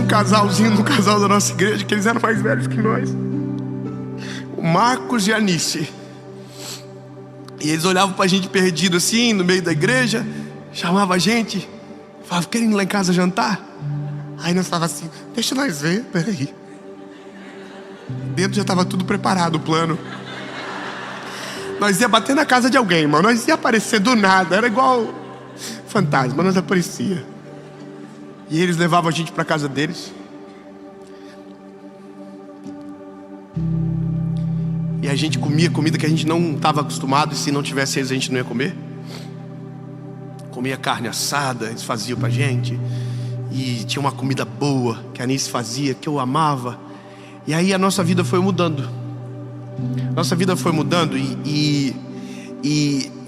Casalzinho no casal da nossa igreja, que eles eram mais velhos que nós, o Marcos e a Anice. E eles olhavam pra gente perdido assim, no meio da igreja, chamavam a gente, falavam: querem ir lá em casa jantar? Aí nós falávamos assim: deixa nós ver, peraí. Dentro já estava tudo preparado, o plano. Nós ia bater na casa de alguém, irmão. Nós ia aparecer do nada, era igual fantasma, nós aparecia. E eles levavam a gente para casa deles. E a gente comia comida que a gente não estava acostumado. E se não tivesse eles, a gente não ia comer. Comia carne assada, eles faziam pra gente. E tinha uma comida boa que a Anice fazia, que eu amava. E aí a nossa vida foi mudando. Nossa vida foi mudando. E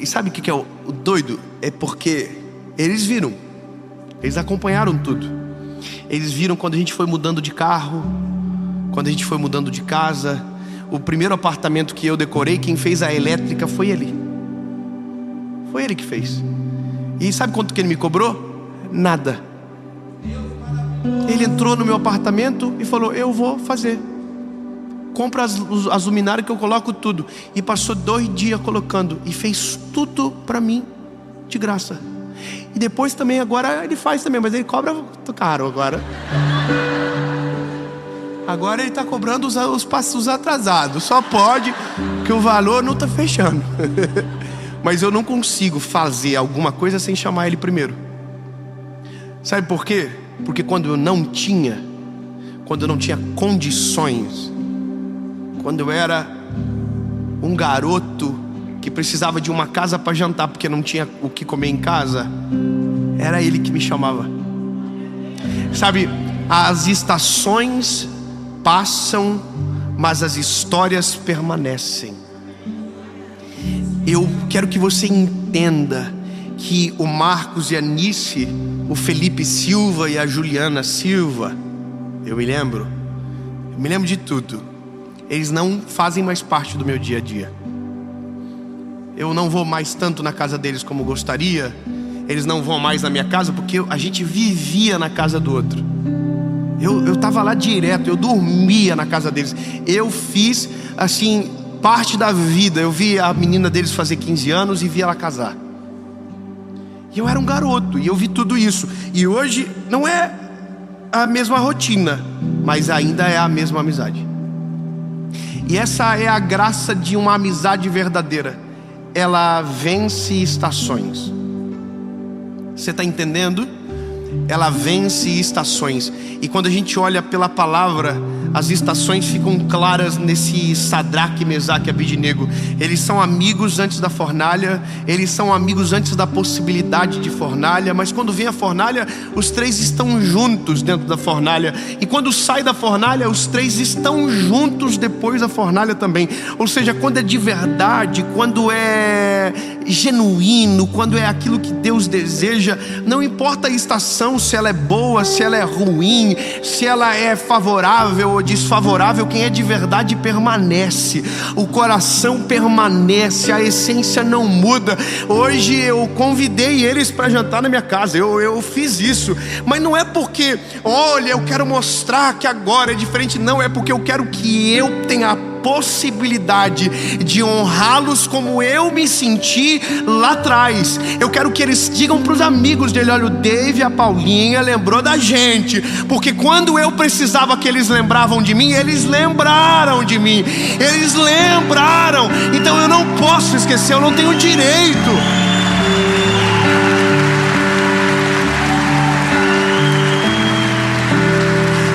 sabe o que é o doido? É porque eles viram. Eles acompanharam tudo. Eles viram quando a gente foi mudando de carro, quando a gente foi mudando de casa. O primeiro apartamento que eu decorei, quem fez a elétrica foi ele. Foi ele que fez. E sabe quanto que ele me cobrou? Nada. Ele entrou no meu apartamento e falou: eu vou fazer. Compra as luminárias que eu coloco tudo. E passou 2 dias colocando. E fez tudo pra mim de graça. E depois também, agora ele faz também, mas ele cobra caro agora. Agora ele está cobrando os passos atrasados. Só pode, porque o valor não está fechando. Mas eu não consigo fazer alguma coisa sem chamar ele primeiro. Sabe por quê? Porque quando eu não tinha condições, quando eu era um garoto que precisava de uma casa para jantar porque não tinha o que comer em casa, era ele que me chamava. Sabe, as estações passam, mas as histórias permanecem. Eu quero que você entenda que o Marcos e a Anice, o Felipe Silva e a Juliana Silva, eu me lembro de tudo. Eles não fazem mais parte do meu dia a dia. Eu não vou mais tanto na casa deles como gostaria. Eles não vão mais na minha casa, porque a gente vivia na casa do outro. Eu estava lá direto, eu dormia na casa deles. Eu fiz, assim, parte da vida. Eu vi a menina deles fazer 15 anos e vi ela casar. E eu era um garoto, e eu vi tudo isso. E hoje não é a mesma rotina, mas ainda é a mesma amizade. E essa é a graça de uma amizade verdadeira. Ela vence estações. Você está entendendo? Ela vence estações. E quando a gente olha pela palavra, as estações ficam claras nesse Sadraque, Mesaque e Abidnego. Eles são amigos antes da fornalha, eles são amigos antes da possibilidade de fornalha, mas quando vem a fornalha, os três estão juntos dentro da fornalha, e quando sai da fornalha, os três estão juntos depois da fornalha também. Ou seja, quando é de verdade, quando é genuíno, quando é aquilo que Deus deseja, não importa a estação, se ela é boa, se ela é ruim, se ela é favorável ou desfavorável, quem é de verdade permanece, o coração permanece, a essência não muda. Hoje eu convidei eles para jantar na minha casa, eu fiz isso, mas não é porque, olha, eu quero mostrar que agora é diferente, não, é porque eu quero que eu tenha a possibilidade de honrá-los como eu me senti lá atrás. Eu quero que eles digam para os amigos dele: olha, o Dave e a Paulinha lembrou da gente, porque quando eu precisava que eles lembravam de mim, eles lembraram de mim, eles lembraram. Então eu não posso esquecer, eu não tenho direito.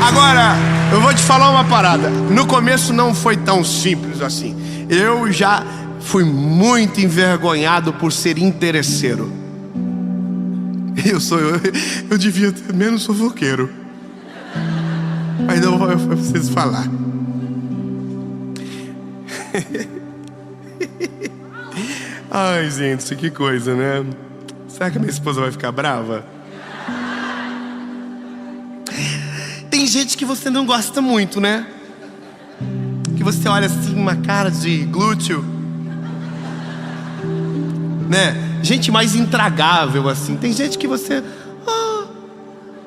Agora, eu vou te falar uma parada. No começo não foi tão simples assim. Eu já fui muito envergonhado por ser interesseiro. Eu devia ter menos fofoqueiro. Mas eu preciso falar. Ai, gente, que coisa, né? Será que a minha esposa vai ficar brava? Tem gente que você não gosta muito, né? Que você olha assim, uma cara de glúteo, né? Gente mais intragável assim. Tem gente que você...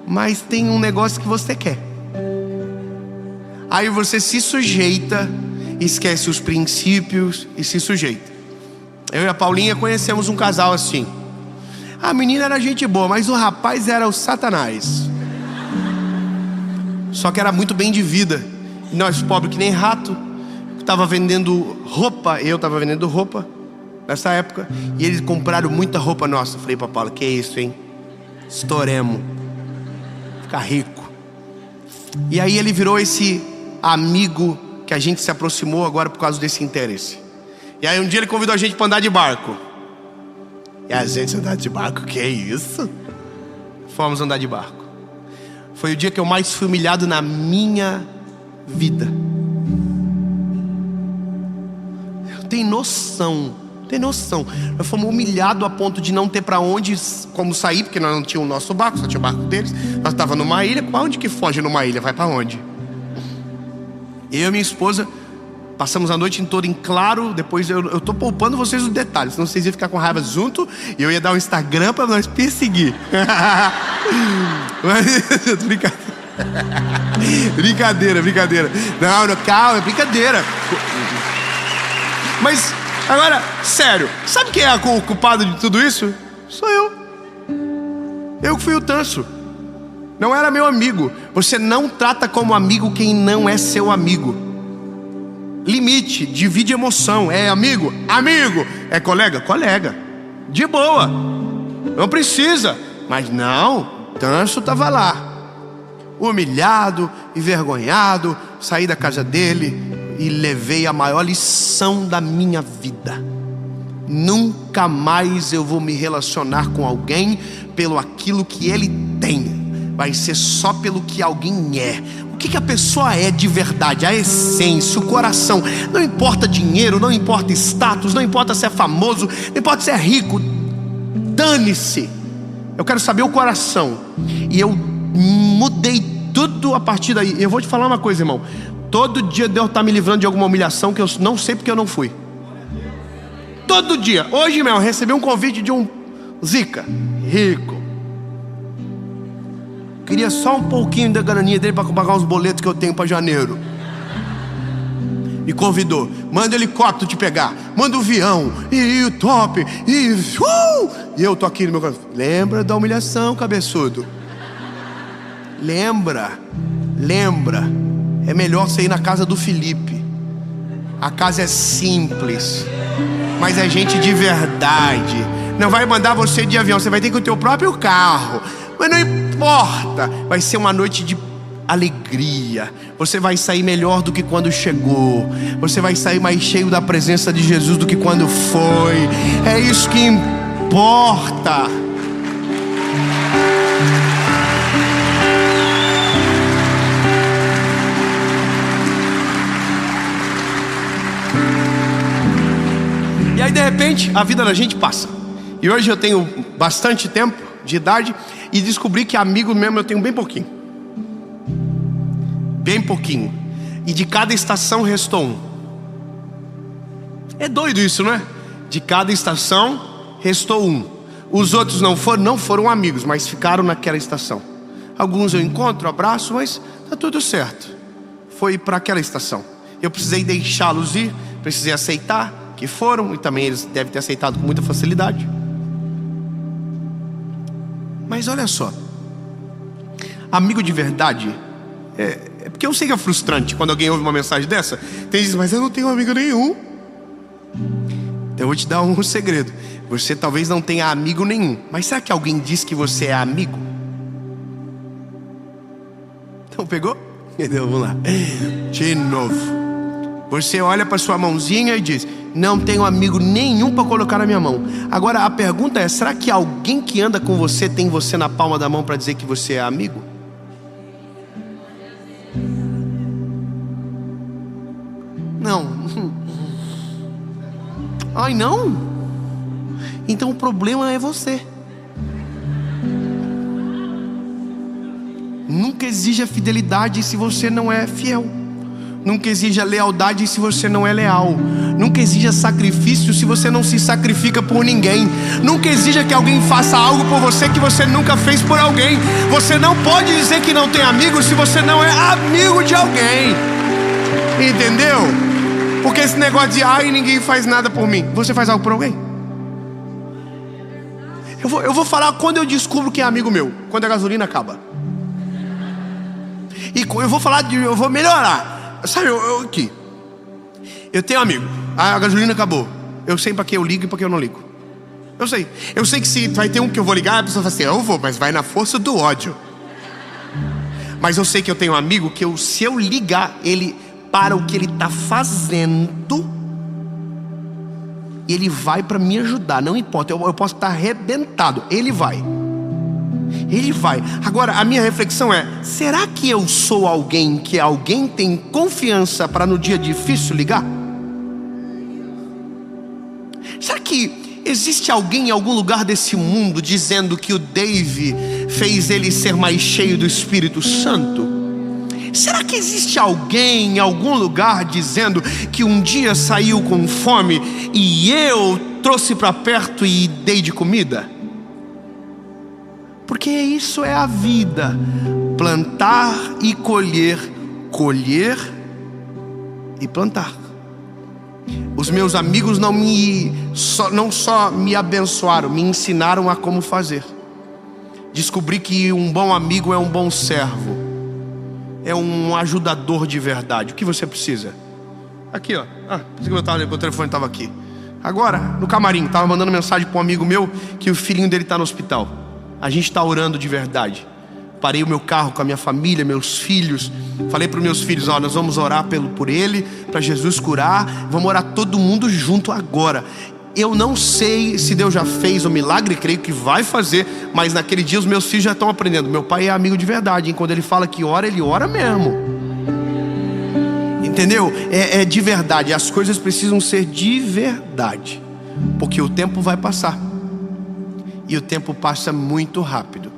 mas tem um negócio que você quer. Aí você se sujeita, esquece os princípios e se sujeita. Eu e a Paulinha conhecemos um casal assim. A menina era gente boa, mas o rapaz era o Satanás. Só que era muito bem de vida. E nós, pobres que nem rato, tava vendendo roupa. Eu tava vendendo roupa nessa época, e eles compraram muita roupa nossa. Eu falei pra Paula: que isso, hein? Estouremos, ficar rico. E aí ele virou esse amigo que a gente se aproximou agora por causa desse interesse. E aí um dia ele convidou a gente para andar de barco. E a gente andar de barco, que isso? Fomos andar de barco. Foi o dia que eu mais fui humilhado na minha vida. Tem noção? Nós fomos humilhados a ponto de não ter para onde, como sair, porque nós não tínhamos o nosso barco, só tinha o barco deles. Nós estávamos numa ilha. Para onde que foge numa ilha? Vai para onde? Eu e minha esposa passamos a noite toda em claro. Depois eu tô poupando vocês os detalhes, senão vocês iam ficar com raiva junto, e eu ia dar um Instagram para nós perseguir. Brincadeira. Não, calma, é brincadeira. Mas agora, sério, sabe quem é o culpado de tudo isso? Sou eu. Eu que fui o tanso. Não era meu amigo. Você não trata como amigo quem não é seu amigo. Limite, divide emoção. É amigo? Amigo. É colega? Colega. De boa. Não precisa. Mas não, tanso estava lá, humilhado, envergonhado. Saí da casa dele e levei a maior lição da minha vida. Nunca mais eu vou me relacionar com alguém pelo aquilo que ele tem. Vai ser só pelo que alguém é. O que a pessoa é de verdade, a essência, o coração. Não importa dinheiro, não importa status, não importa se é famoso, não importa se é rico. Dane-se. Eu quero saber o coração. E eu mudei tudo a partir daí. Eu vou te falar uma coisa, irmão. Todo dia Deus está me livrando de alguma humilhação que eu não sei porque eu não fui. Todo dia. Hoje mesmo eu recebi um convite de um zica rico. Queria só um pouquinho da graninha dele para pagar uns boletos que eu tenho para janeiro. Me convidou. Manda o helicóptero te pegar. Manda o avião. E o top. E eu tô aqui no meu coração. Lembra da humilhação, cabeçudo? Lembra. É melhor você ir na casa do Felipe. A casa é simples, mas é gente de verdade. Não vai mandar você de avião. Você vai ter que ter o teu próprio carro. Mas não importa. Vai ser uma noite de alegria. Você vai sair melhor do que quando chegou. Você vai sair mais cheio da presença de Jesus do que quando foi. É isso que importa. E aí de repente a vida da gente passa. E hoje eu tenho bastante tempo de idade e descobri que amigo mesmo eu tenho bem pouquinho. Bem pouquinho. E de cada estação restou um. É doido isso, não é? De cada estação restou um. Os outros não foram amigos, mas ficaram naquela estação. Alguns eu encontro, abraço, mas tá tudo certo. Foi para aquela estação. Eu precisei deixá-los ir, precisei aceitar que foram, e também eles devem ter aceitado com muita facilidade. Mas olha só, amigo de verdade, é porque eu sei que é frustrante quando alguém ouve uma mensagem dessa. Tem gente que diz, mas eu não tenho amigo nenhum. Então eu vou te dar um segredo. Você talvez não tenha amigo nenhum, mas será que alguém diz que você é amigo? Então pegou? Então vamos lá. De novo. Você olha para sua mãozinha e diz, não tenho amigo nenhum para colocar na minha mão. Agora a pergunta é, será que alguém que anda com você tem você na palma da mão para dizer que você é amigo? Não. Ai, não? Então o problema é você. Nunca exija fidelidade se você não é fiel. Nunca exija lealdade se você não é leal. Nunca exija sacrifício se você não se sacrifica por ninguém. Nunca exija que alguém faça algo por você que você nunca fez por alguém. Você não pode dizer que não tem amigos se você não é amigo de alguém. Entendeu? Porque esse negócio de ai, ninguém faz nada por mim. Você faz algo por alguém? Eu vou falar quando eu descubro que é amigo meu. Quando a gasolina acaba. E eu vou falar eu vou melhorar. Sabe, aqui eu tenho amigo, a gasolina acabou. Eu sei pra que eu ligo e pra que eu não ligo. Eu sei que se vai ter um que eu vou ligar, a pessoa fala assim, eu vou, mas vai na força do ódio. Mas eu sei que eu tenho um amigo que se eu ligar, ele para o que ele tá fazendo, ele vai pra me ajudar. Não importa, eu posso estar arrebentado, ele vai. Agora a minha reflexão é, será que eu sou alguém que alguém tem confiança para no dia difícil ligar? Será que existe alguém em algum lugar desse mundo dizendo que o Dave fez ele ser mais cheio do Espírito Santo? Será que existe alguém em algum lugar dizendo que um dia saiu com fome e eu trouxe para perto e dei de comida? Porque isso é a vida. Plantar e colher. Colher e plantar. Os meus amigos não só me abençoaram, me ensinaram a como fazer. Descobri que um bom amigo é um bom servo. É um ajudador de verdade. O que você precisa? Aqui, ó. Meu telefone estava aqui. Agora, no camarim, estava mandando mensagem para um amigo meu que o filhinho dele está no hospital. A gente está orando de verdade. Parei o meu carro com a minha família, meus filhos. Falei para os meus filhos, nós vamos orar por ele, para Jesus curar. Vamos orar todo mundo junto agora. Eu não sei se Deus já fez o milagre, creio que vai fazer. Mas naquele dia os meus filhos já estão aprendendo. Meu pai é amigo de verdade, hein? Quando ele fala que ora, ele ora mesmo. Entendeu? É de verdade. As coisas precisam ser de verdade. Porque o tempo vai passar. E o tempo passa muito rápido.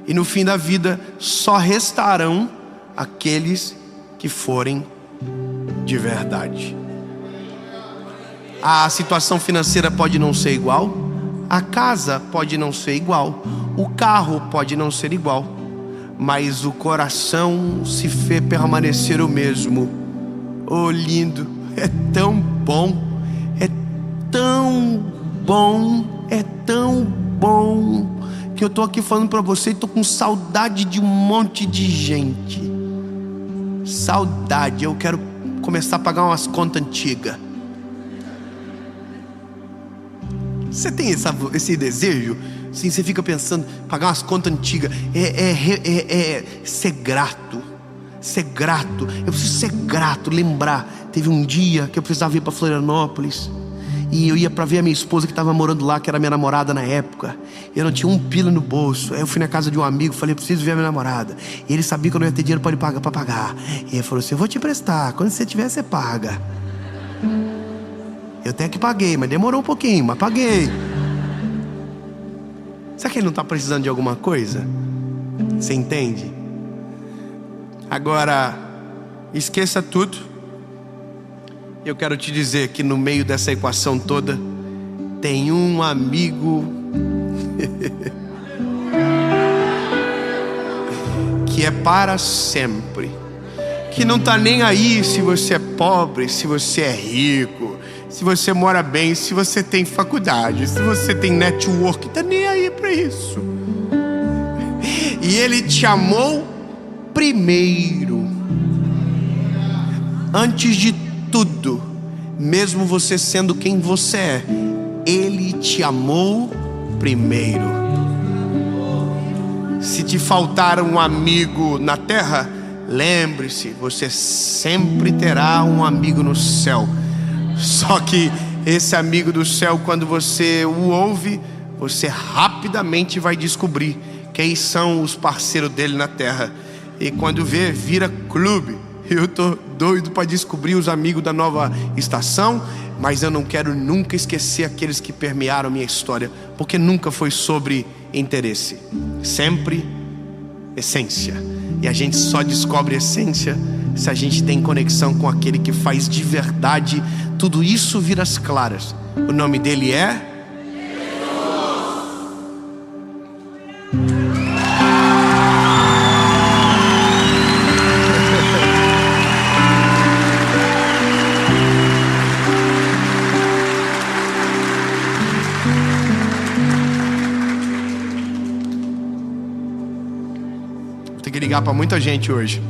E no fim da vida só restarão aqueles que forem de verdade. A situação financeira pode não ser igual, a casa pode não ser igual, o carro pode não ser igual, mas o coração se fez permanecer o mesmo. Oh, lindo, é tão bom, é tão bom, é tão bom, que eu tô aqui falando para você e tô com saudade de um monte de gente. Saudade, eu quero começar a pagar umas contas antigas. Você tem esse desejo? Sim, você fica pensando, pagar umas contas antigas, ser grato. ser grato. Eu preciso ser grato, lembrar. Teve um dia que eu precisava ir para Florianópolis e eu ia para ver a minha esposa que estava morando lá, que era minha namorada na época. Eu não tinha um pila no bolso. Aí eu fui na casa de um amigo, falei, preciso ver a minha namorada. E ele sabia que eu não ia ter dinheiro para ele pagar, para pagar. E ele falou assim, eu vou te emprestar, quando você tiver, você paga. Eu até que paguei, mas demorou um pouquinho, mas paguei. Será que ele não está precisando de alguma coisa? Você entende? Agora, esqueça tudo. Eu quero te dizer que no meio dessa equação toda tem um amigo que é para sempre, que não está nem aí se você é pobre, se você é rico, se você mora bem, se você tem faculdade, se você tem network, está nem aí para isso. E Ele te amou primeiro, antes de tudo, mesmo você sendo quem você é, Ele te amou primeiro. Se te faltar um amigo na terra, lembre-se, você sempre terá um amigo no céu. Só que esse amigo do céu, quando você o ouve, você rapidamente vai descobrir quem são os parceiros dele na terra. E quando vê, vira clube. Eu tô doido para descobrir os amigos da nova estação, mas eu não quero nunca esquecer aqueles que permearam minha história, porque nunca foi sobre interesse, sempre essência. E a gente só descobre essência se a gente tem conexão com aquele que faz de verdade tudo isso vir às claras. O nome dele é ligar para muita gente hoje.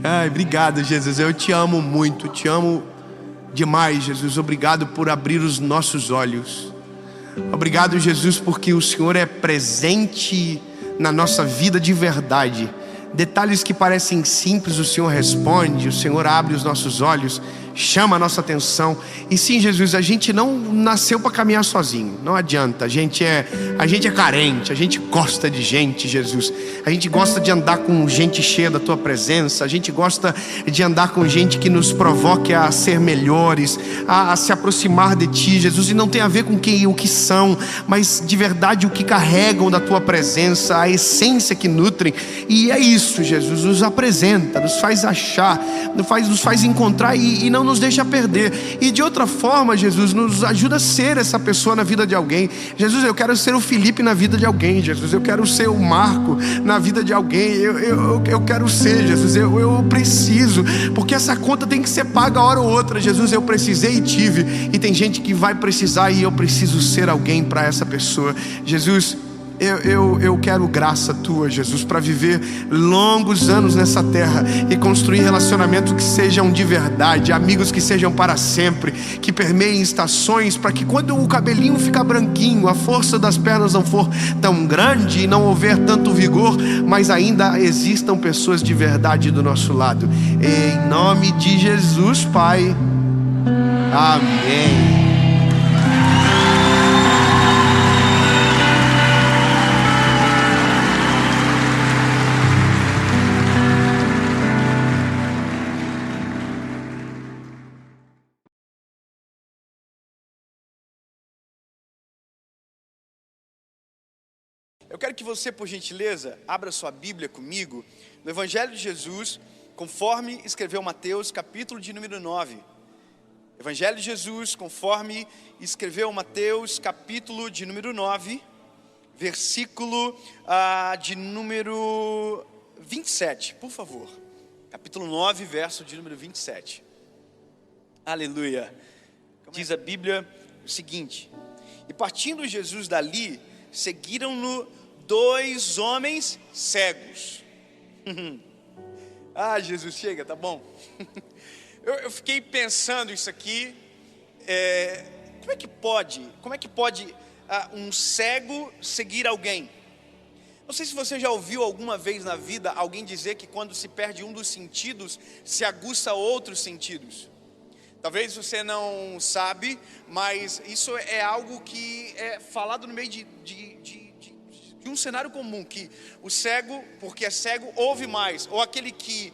Ai, obrigado, Jesus. Eu te amo muito, te amo demais, Jesus. Obrigado por abrir os nossos olhos. Obrigado, Jesus, porque o Senhor é presente na nossa vida de verdade. Detalhes que parecem simples, o Senhor responde, o Senhor abre os nossos olhos, chama a nossa atenção. E sim, Jesus, a gente não nasceu para caminhar sozinho, não adianta. A gente é carente, a gente gosta de gente, Jesus. A gente gosta de andar com gente cheia da Tua presença. A gente gosta de andar com gente que nos provoque a ser melhores, a se aproximar de Ti, Jesus. E não tem a ver com o que são, mas de verdade o que carregam da Tua presença, a essência que nutrem. E é isso, Jesus, nos apresenta, nos faz achar, nos faz encontrar e não nos deixa perder. E de outra forma, Jesus, nos ajuda a ser essa pessoa na vida de alguém. Jesus, eu quero ser o Felipe na vida de alguém. Jesus, eu quero ser o Marco na vida de alguém. Eu quero ser, Jesus, eu preciso, porque essa conta tem que ser paga a hora ou outra. Jesus, eu precisei e tive, e tem gente que vai precisar, e eu preciso ser alguém para essa pessoa. Jesus, eu quero graça Tua, Jesus, para viver longos anos nessa terra e construir relacionamentos que sejam de verdade, amigos que sejam para sempre, que permeiem estações, para que quando o cabelinho ficar branquinho, a força das pernas não for tão grande e não houver tanto vigor, mas ainda existam pessoas de verdade do nosso lado. Em nome de Jesus, Pai. Amém. Eu quero que você, por gentileza, abra sua Bíblia comigo no Evangelho de Jesus, conforme escreveu Mateus, capítulo de número 9. Evangelho de Jesus, conforme escreveu Mateus, capítulo de número 9, versículo de número 27, por favor. Capítulo 9, verso de número 27. Aleluia. Diz a Bíblia o seguinte: e partindo Jesus dali, seguiram-no 2 homens cegos. Jesus, chega, tá bom. Eu fiquei pensando isso aqui. Como é que pode um cego seguir alguém? Não sei se você já ouviu alguma vez na vida alguém dizer que quando se perde um dos sentidos, se aguça outros sentidos. Talvez você não sabe, mas isso é algo que é falado no meio de um cenário comum, que o cego, porque é cego, ouve mais, ou aquele que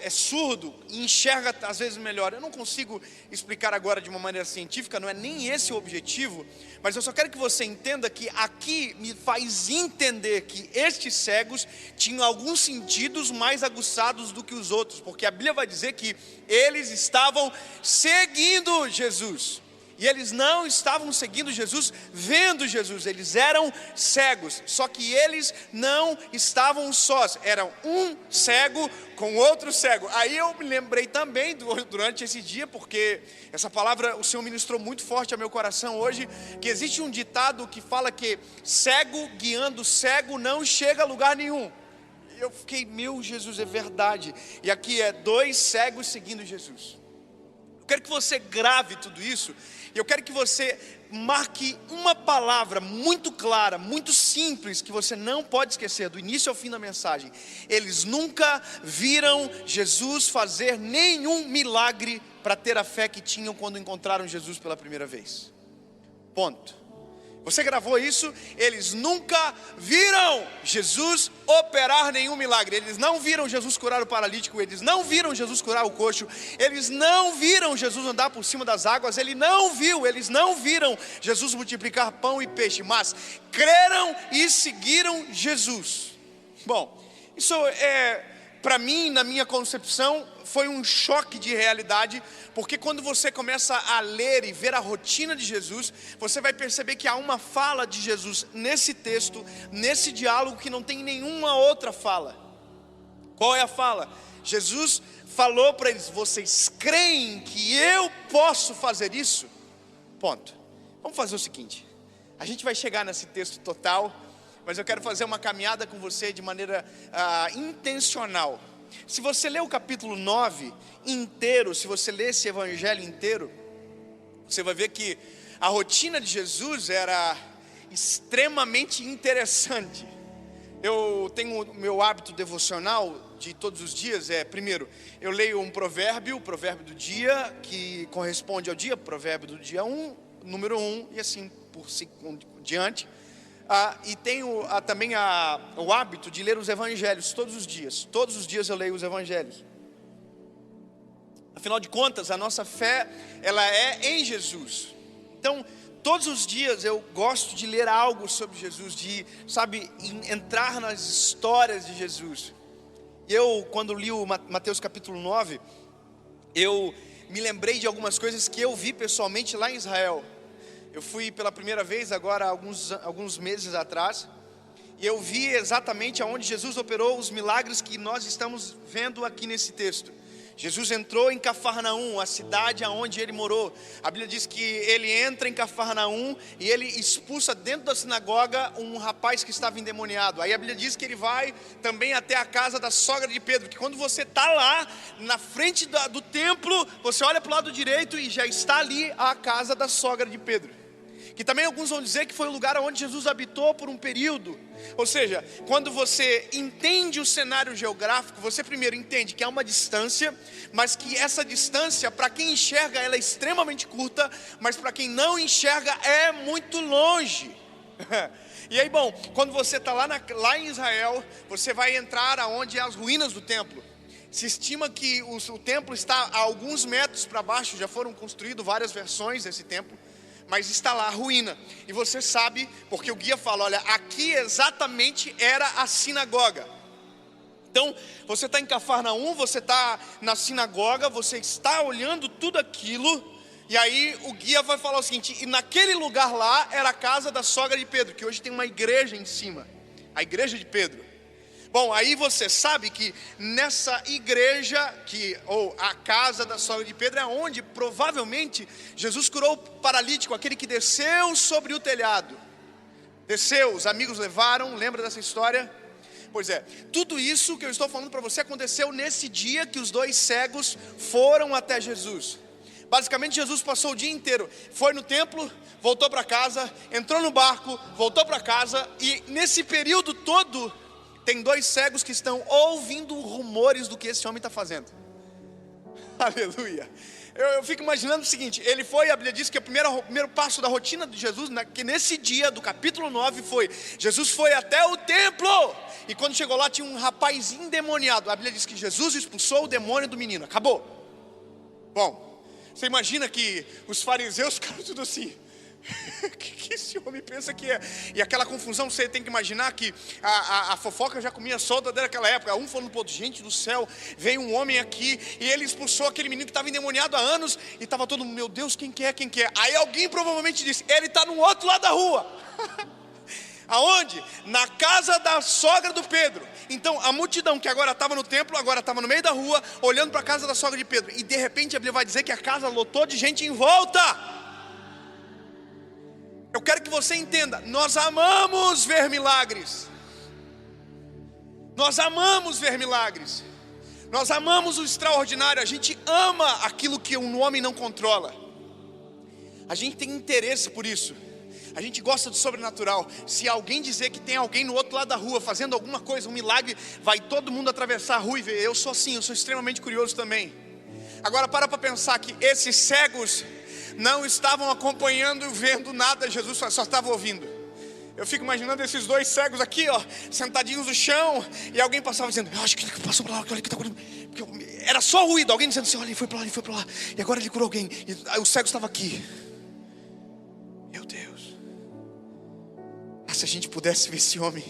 é surdo e enxerga às vezes melhor. Eu não consigo explicar agora de uma maneira científica, não é nem esse o objetivo, mas eu só quero que você entenda que aqui me faz entender que estes cegos tinham alguns sentidos mais aguçados do que os outros, porque a Bíblia vai dizer que eles estavam seguindo Jesus. E eles não estavam seguindo Jesus, vendo Jesus, eles eram cegos. Só que eles não estavam sós, eram um cego com outro cego. Aí eu me lembrei também durante esse dia, porque essa palavra o Senhor ministrou muito forte ao meu coração hoje, que existe um ditado que fala que cego guiando cego não chega a lugar nenhum. E eu fiquei, meu Jesus, é verdade. E aqui é 2 cegos seguindo Jesus. Eu quero que você grave tudo isso. Eu quero que você marque uma palavra muito clara, muito simples, que você não pode esquecer, do início ao fim da mensagem. Eles nunca viram Jesus fazer nenhum milagre para ter a fé que tinham quando encontraram Jesus pela primeira vez. Ponto. Você gravou isso? Eles nunca viram Jesus operar nenhum milagre. Eles não viram Jesus curar o paralítico. Eles não viram Jesus curar o coxo. Eles não viram Jesus andar por cima das águas. Eles não viram Jesus multiplicar pão e peixe. Mas creram e seguiram Jesus. Bom, isso para mim, na minha concepção, foi um choque de realidade, porque quando você começa a ler e ver a rotina de Jesus, você vai perceber que há uma fala de Jesus nesse texto, nesse diálogo, que não tem nenhuma outra fala. Qual é a fala? Jesus falou para eles: vocês creem que eu posso fazer isso? Ponto. Vamos fazer o seguinte, a gente vai chegar nesse texto total, mas eu quero fazer uma caminhada com você de maneira intencional. Se você ler o capítulo 9 inteiro, se você ler esse evangelho inteiro, você vai ver que a rotina de Jesus era extremamente interessante. Eu tenho o meu hábito devocional de todos os dias, primeiro, eu leio um provérbio, o provérbio do dia, que corresponde ao dia, provérbio do dia 1, número 1, e assim por diante. E tenho também o hábito de ler os evangelhos todos os dias. Todos os dias eu leio os evangelhos. Afinal de contas, a nossa fé, ela é em Jesus. Então, todos os dias eu gosto de ler algo sobre Jesus, de, entrar nas histórias de Jesus. E eu, quando li o Mateus capítulo 9, eu me lembrei de algumas coisas que eu vi pessoalmente lá em Israel. Eu fui pela primeira vez agora, alguns meses atrás, e eu vi exatamente aonde Jesus operou os milagres que nós estamos vendo aqui nesse texto. Jesus entrou em Cafarnaum, a cidade aonde ele morou. A Bíblia diz que ele entra em Cafarnaum e ele expulsa dentro da sinagoga um rapaz que estava endemoniado. Aí a Bíblia diz que ele vai também até a casa da sogra de Pedro, que quando você está lá na frente do templo, você olha para o lado direito e já está ali a casa da sogra de Pedro. Que também alguns vão dizer que foi o lugar onde Jesus habitou por um período. Ou seja, quando você entende o cenário geográfico, você primeiro entende que há uma distância, mas que essa distância, para quem enxerga, ela é extremamente curta, mas para quem não enxerga, é muito longe. E aí, bom, quando você está lá em Israel, você vai entrar aonde é as ruínas do templo. Se estima que o templo está a alguns metros para baixo, já foram construídas várias versões desse templo, mas está lá a ruína, e você sabe, porque o guia fala, olha, aqui exatamente era a sinagoga. Então, você está em Cafarnaum, você está na sinagoga, você está olhando tudo aquilo, e aí o guia vai falar o seguinte, e naquele lugar lá era a casa da sogra de Pedro, que hoje tem uma igreja em cima, a igreja de Pedro. Bom, aí você sabe que nessa igreja, ou a casa da sogra de Pedro, é onde provavelmente Jesus curou o paralítico, aquele que desceu sobre o telhado. Desceu, os amigos levaram, lembra dessa história? Pois é, tudo isso que eu estou falando para você aconteceu nesse dia que os 2 cegos foram até Jesus. Basicamente, Jesus passou o dia inteiro, foi no templo, voltou para casa, entrou no barco, voltou para casa, e nesse período todo, tem 2 cegos que estão ouvindo rumores do que esse homem está fazendo. Aleluia. Eu fico imaginando o seguinte, ele foi, a Bíblia diz que o primeiro passo da rotina de Jesus, que nesse dia do capítulo 9 foi, Jesus foi até o templo, e quando chegou lá tinha um rapaz endemoniado. A Bíblia diz que Jesus expulsou o demônio do menino, acabou. Bom, você imagina que os fariseus ficaram tudo assim, o que esse homem pensa que é? E aquela confusão, você tem que imaginar que a fofoca já comia solta desde aquela época. Um falando pro outro, gente do céu, veio um homem aqui e ele expulsou aquele menino que estava endemoniado há anos. E estava todo mundo, meu Deus, quem que é? Aí alguém provavelmente disse, ele está no outro lado da rua. Aonde? Na casa da sogra do Pedro. Então a multidão que agora estava no templo, agora estava no meio da rua, olhando para a casa da sogra de Pedro. E de repente a Bíblia vai dizer que a casa lotou de gente em volta. Eu quero que você entenda, nós amamos ver milagres. Nós amamos ver milagres. Nós amamos o extraordinário. A gente ama aquilo que um homem não controla. A gente tem interesse por isso. A gente gosta do sobrenatural. Se alguém dizer que tem alguém no outro lado da rua fazendo alguma coisa, um milagre, vai todo mundo atravessar a rua e ver. Eu sou assim, eu sou extremamente curioso também. Agora para pensar que esses cegos não estavam acompanhando e vendo nada, Jesus só estava ouvindo. Eu fico imaginando esses 2 cegos aqui, ó, sentadinhos no chão, e alguém passava dizendo, eu acho que ele passou para lá, olha que está curando. Era só ruído, alguém dizendo assim, olha, ele foi para lá, e agora ele curou alguém, e o cego estava aqui. Meu Deus, se a gente pudesse ver esse homem,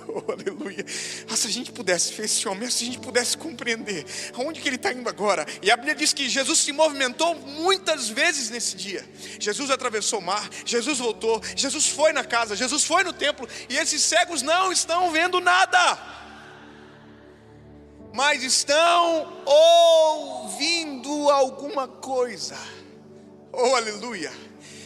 oh, aleluia, se a gente pudesse ver esse homem, se a gente pudesse compreender aonde que ele está indo agora. E a Bíblia diz que Jesus se movimentou muitas vezes nesse dia. Jesus atravessou o mar, Jesus voltou, Jesus foi na casa, Jesus foi no templo, e esses cegos não estão vendo nada, mas estão ouvindo alguma coisa. Oh, aleluia.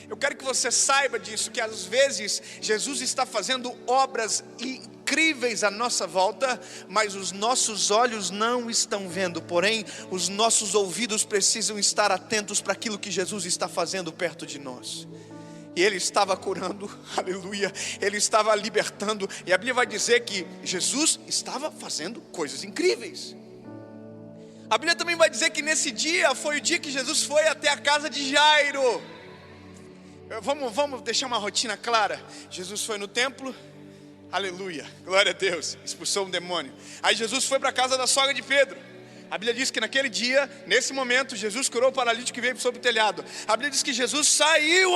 Eu quero que você saiba disso, que às vezes Jesus está fazendo obras incríveis à nossa volta, mas os nossos olhos não estão vendo. Porém, os nossos ouvidos precisam estar atentos para aquilo que Jesus está fazendo perto de nós. E Ele estava curando, aleluia, Ele estava libertando. E a Bíblia vai dizer que Jesus estava fazendo coisas incríveis. A Bíblia também vai dizer que nesse dia foi o dia que Jesus foi até a casa de Jairo. Vamos deixar uma rotina clara. Jesus foi no templo, aleluia, glória a Deus, expulsou um demônio. Aí Jesus foi para a casa da sogra de Pedro. A Bíblia diz que naquele dia, nesse momento, Jesus curou o paralítico que veio sobre o telhado. A Bíblia diz que Jesus saiu.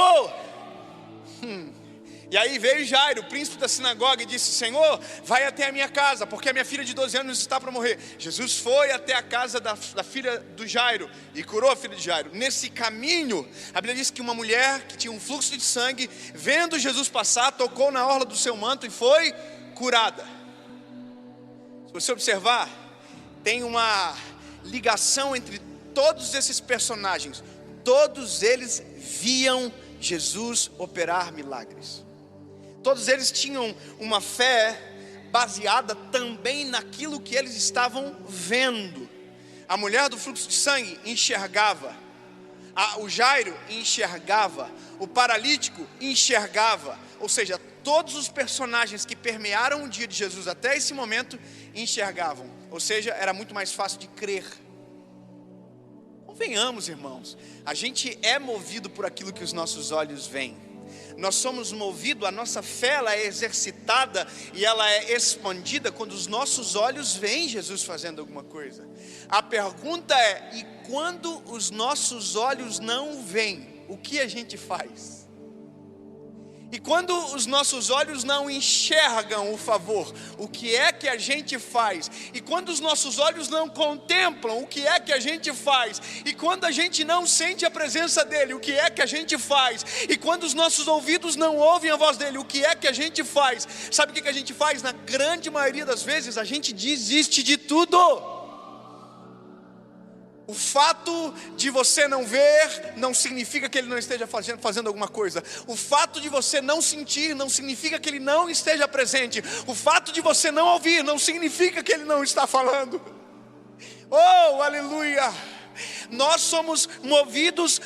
E aí veio Jairo, o príncipe da sinagoga, e disse, Senhor, vai até a minha casa, porque a minha filha de 12 anos está para morrer. Jesus foi até a casa da filha do Jairo e curou a filha de Jairo. Nesse caminho, a Bíblia diz que uma mulher que tinha um fluxo de sangue, vendo Jesus passar, tocou na orla do seu manto e foi curada. Se você observar, tem uma ligação entre todos esses personagens. Todos eles viam Jesus operar milagres. Todos eles tinham uma fé baseada também naquilo que eles estavam vendo. A mulher do fluxo de sangue enxergava, o Jairo enxergava, o paralítico enxergava. Ou seja, todos os personagens que permearam o dia de Jesus até esse momento enxergavam. Ou seja, era muito mais fácil de crer. Convenhamos, irmãos, a gente é movido por aquilo que os nossos olhos veem. Nós somos movidos, a nossa fé ela é exercitada e ela é expandida quando os nossos olhos veem Jesus fazendo alguma coisa. A pergunta é, e quando os nossos olhos não veem, o que a gente faz? E quando os nossos olhos não enxergam o favor, o que é que a gente faz? E quando os nossos olhos não contemplam, o que é que a gente faz? E quando a gente não sente a presença dele, o que é que a gente faz? E quando os nossos ouvidos não ouvem a voz dele, o que é que a gente faz? Sabe o que a gente faz? Na grande maioria das vezes, a gente desiste de tudo. O fato de você não ver não significa que ele não esteja fazendo alguma coisa. O fato de você não sentir não significa que ele não esteja presente. O fato de você não ouvir não significa que ele não está falando. Oh, aleluia! Nós somos movidos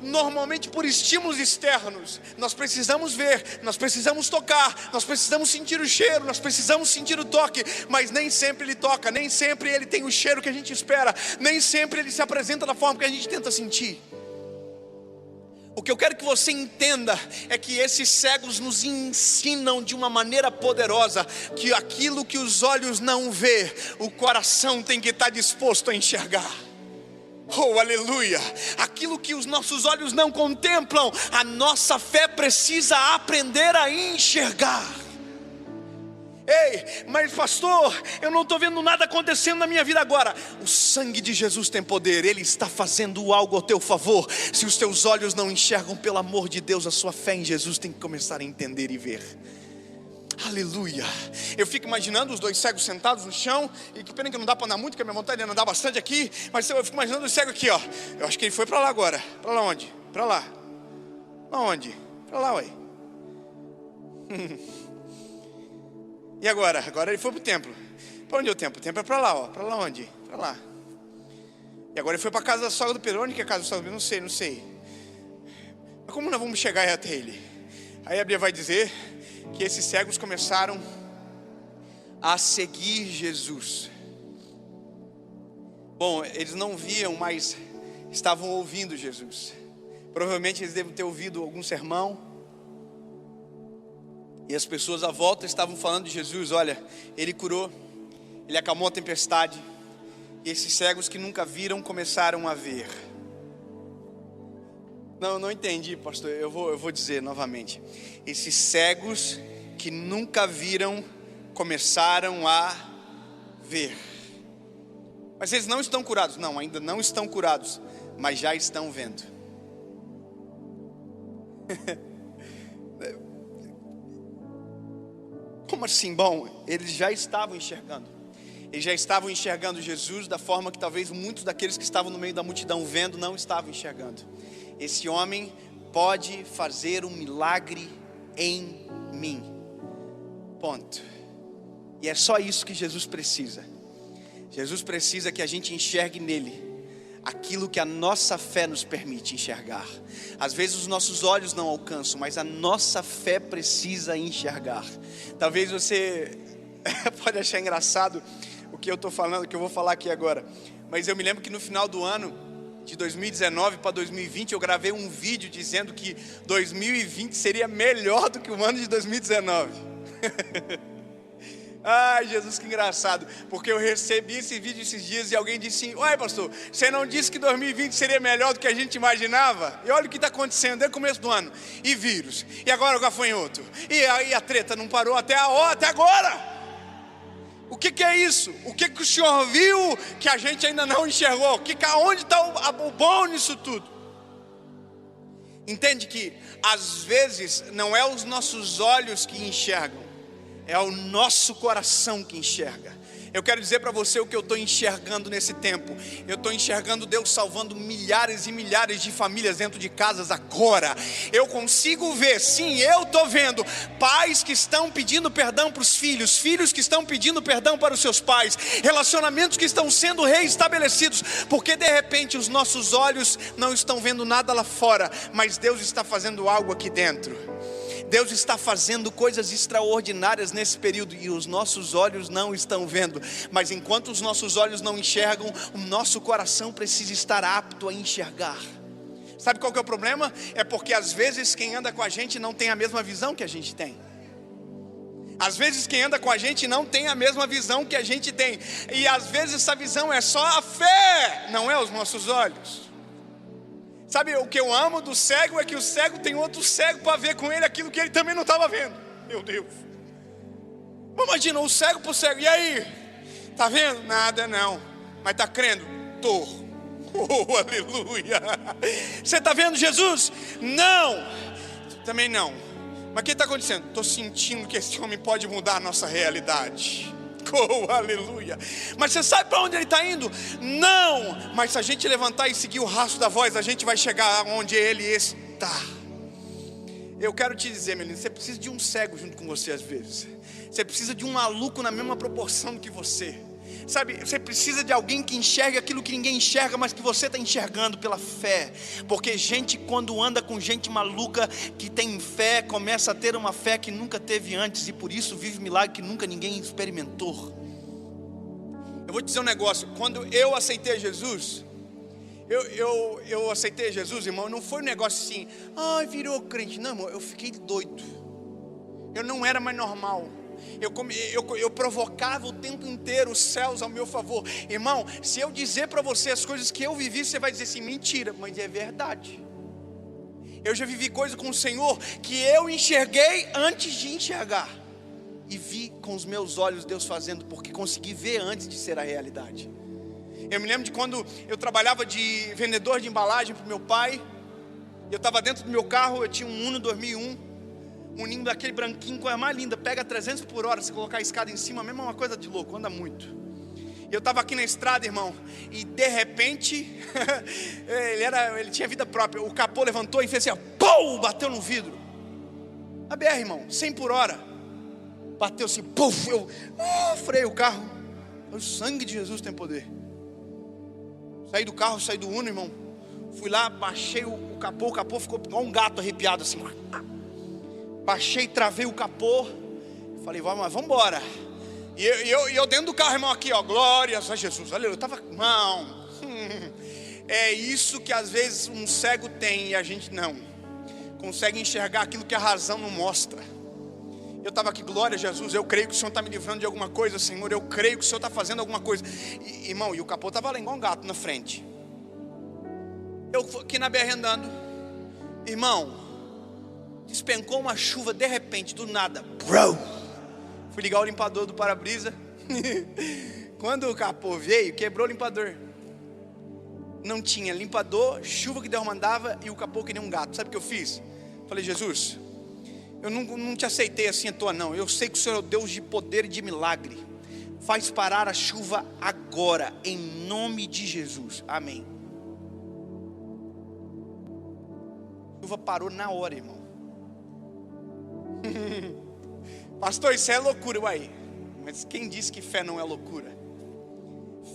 normalmente por estímulos externos. Nós precisamos ver, nós precisamos tocar, nós precisamos sentir o cheiro, nós precisamos sentir o toque, mas nem sempre Ele toca, nem sempre Ele tem o cheiro que a gente espera, nem sempre Ele se apresenta da forma que a gente tenta sentir. O que eu quero que você entenda é que esses cegos nos ensinam de uma maneira poderosa que aquilo que os olhos não vê, o coração tem que estar disposto a enxergar. Oh, aleluia! Aquilo que os nossos olhos não contemplam, a nossa fé precisa aprender a enxergar. Ei, mas pastor, eu não estou vendo nada acontecendo na minha vida agora. O sangue de Jesus tem poder, Ele está fazendo algo ao teu favor. Se os teus olhos não enxergam, pelo amor de Deus, a sua fé em Jesus tem que começar a entender e ver. Aleluia. Eu fico imaginando os dois cegos sentados no chão. E que pena que não dá para andar muito, porque a minha vontade é andar bastante aqui. Mas eu fico imaginando o cego aqui, ó. Eu acho que ele foi para lá agora. Para lá onde? Para lá. Para onde? Para lá, ué. E agora? Agora ele foi para o templo. Para onde é o templo? O templo é para lá, ó. Para lá onde? Para lá. E agora ele foi para a casa da sogra do Pedro. Onde que é a casa da sogra do Pedro? Não sei. Mas como nós vamos chegar até ele? Aí a Bíblia vai dizer que esses cegos começaram a seguir Jesus. Bom, eles não viam, mas estavam ouvindo Jesus. Provavelmente eles devem ter ouvido algum sermão. E as pessoas à volta estavam falando de Jesus. Olha, Ele curou, Ele acalmou a tempestade. E esses cegos que nunca viram começaram a ver. Não entendi, pastor. Eu vou dizer novamente. Esses cegos que nunca viram começaram a ver. Mas eles não estão curados. Não, ainda não estão curados, mas já estão vendo. Como assim? Bom, eles já estavam enxergando. Eles já estavam enxergando Jesus da forma que talvez muitos daqueles que estavam no meio da multidão vendo não estavam enxergando. Esse homem pode fazer um milagre em mim. Ponto. E é só isso que Jesus precisa. Jesus precisa que a gente enxergue nele aquilo que a nossa fé nos permite enxergar. Às vezes os nossos olhos não alcançam, mas a nossa fé precisa enxergar. Talvez você pode achar engraçado o que eu estou falando, o que eu vou falar aqui agora. Mas eu me lembro que no final do ano, de 2019 para 2020, eu gravei um vídeo dizendo que 2020 seria melhor do que o ano de 2019. Ai, Jesus, que engraçado, porque eu recebi esse vídeo esses dias e alguém disse assim: uai, pastor, você não disse que 2020 seria melhor do que a gente imaginava? E olha o que está acontecendo desde o começo do ano. E vírus, e agora o gafanhoto, e aí a treta não parou até agora. O que é isso? O que o Senhor viu que a gente ainda não enxergou? Onde está o bom nisso tudo? Entende que às vezes não é os nossos olhos que enxergam, é o nosso coração que enxerga. Eu quero dizer para você o que eu estou enxergando nesse tempo. Eu estou enxergando Deus salvando milhares e milhares de famílias dentro de casas agora. Eu consigo ver, sim, eu estou vendo pais que estão pedindo perdão para os filhos, filhos que estão pedindo perdão para os seus pais, relacionamentos que estão sendo reestabelecidos, porque de repente os nossos olhos não estão vendo nada lá fora, mas Deus está fazendo algo aqui dentro. Deus está fazendo coisas extraordinárias nesse período e os nossos olhos não estão vendo. Mas enquanto os nossos olhos não enxergam, o nosso coração precisa estar apto a enxergar. Sabe qual que é o problema? É porque às vezes quem anda com a gente não tem a mesma visão que a gente tem. Às vezes quem anda com a gente não tem a mesma visão que a gente tem. E às vezes essa visão é só a fé, não é os nossos olhos. Sabe, o que eu amo do cego é que o cego tem outro cego para ver com ele aquilo que ele também não estava vendo. Meu Deus. Imagina, o cego para o cego. E aí? Está vendo? Nada não. Mas está crendo? Estou. Oh, aleluia. Você está vendo Jesus? Não. Também não. Mas o que está acontecendo? Estou sentindo que esse homem pode mudar a nossa realidade. Oh, aleluia. Mas você sabe para onde ele está indo? Não. Mas se a gente levantar e seguir o rastro da voz, a gente vai chegar onde ele está. Eu quero te dizer, menino, você precisa de um cego junto com você às vezes. Você precisa de um maluco na mesma proporção que você. Sabe, você precisa de alguém que enxergue aquilo que ninguém enxerga, mas que você está enxergando pela fé. Porque gente, quando anda com gente maluca que tem fé, começa a ter uma fé que nunca teve antes, e por isso vive milagre que nunca ninguém experimentou. Eu vou te dizer um negócio, quando eu aceitei Jesus, eu aceitei Jesus, irmão, não foi um negócio assim, virou crente. Não, irmão, eu fiquei doido. Eu não era mais normal. Eu provocava o tempo inteiro os céus ao meu favor. Irmão, se eu dizer para você as coisas que eu vivi, você vai dizer assim, mentira, mas é verdade. Eu já vivi coisas com o Senhor que eu enxerguei antes de enxergar, e vi com os meus olhos Deus fazendo, porque consegui ver antes de ser a realidade. Eu me lembro de quando eu trabalhava de vendedor de embalagem para o meu pai. Eu estava dentro do meu carro, eu tinha um Uno 2001, um ninho daquele branquinho, coisa mais linda, pega 300 por hora, se colocar a escada em cima, mesmo é uma coisa de louco, anda muito. Eu estava aqui na estrada, irmão, e de repente, ele tinha vida própria, o capô levantou e fez assim, pum, bateu no vidro. A BR, irmão, 100 por hora, bateu assim, puf, eu freiei o carro. O sangue de Jesus tem poder. Saí do carro, saí do Uno, irmão, fui lá, baixei o capô ficou igual um gato arrepiado assim. Baixei, travei o capô, falei, vamos embora. E eu dentro do carro, irmão, aqui, ó, glórias a Jesus, aleluia. Eu tava, irmão, é isso que às vezes um cego tem e a gente não consegue enxergar aquilo que a razão não mostra. Eu estava aqui, glória a Jesus, eu creio que o Senhor está me livrando de alguma coisa, Senhor, eu creio que o Senhor está fazendo alguma coisa. Irmão, e o capô estava lá igual um gato na frente. Eu aqui na BR andando, irmão, despencou uma chuva de repente, do nada, fui ligar o limpador do para-brisa. Quando o capô veio, quebrou o limpador. Não tinha limpador, chuva que Deus mandava e o capô que nem um gato. Sabe o que eu fiz? Falei, Jesus, eu não te aceitei assim à toa não. Eu sei que o Senhor é o Deus de poder e de milagre. Faz parar a chuva agora, em nome de Jesus, amém. A chuva parou na hora, irmão. Pastor, isso é loucura, uai. Mas quem disse que fé não é loucura?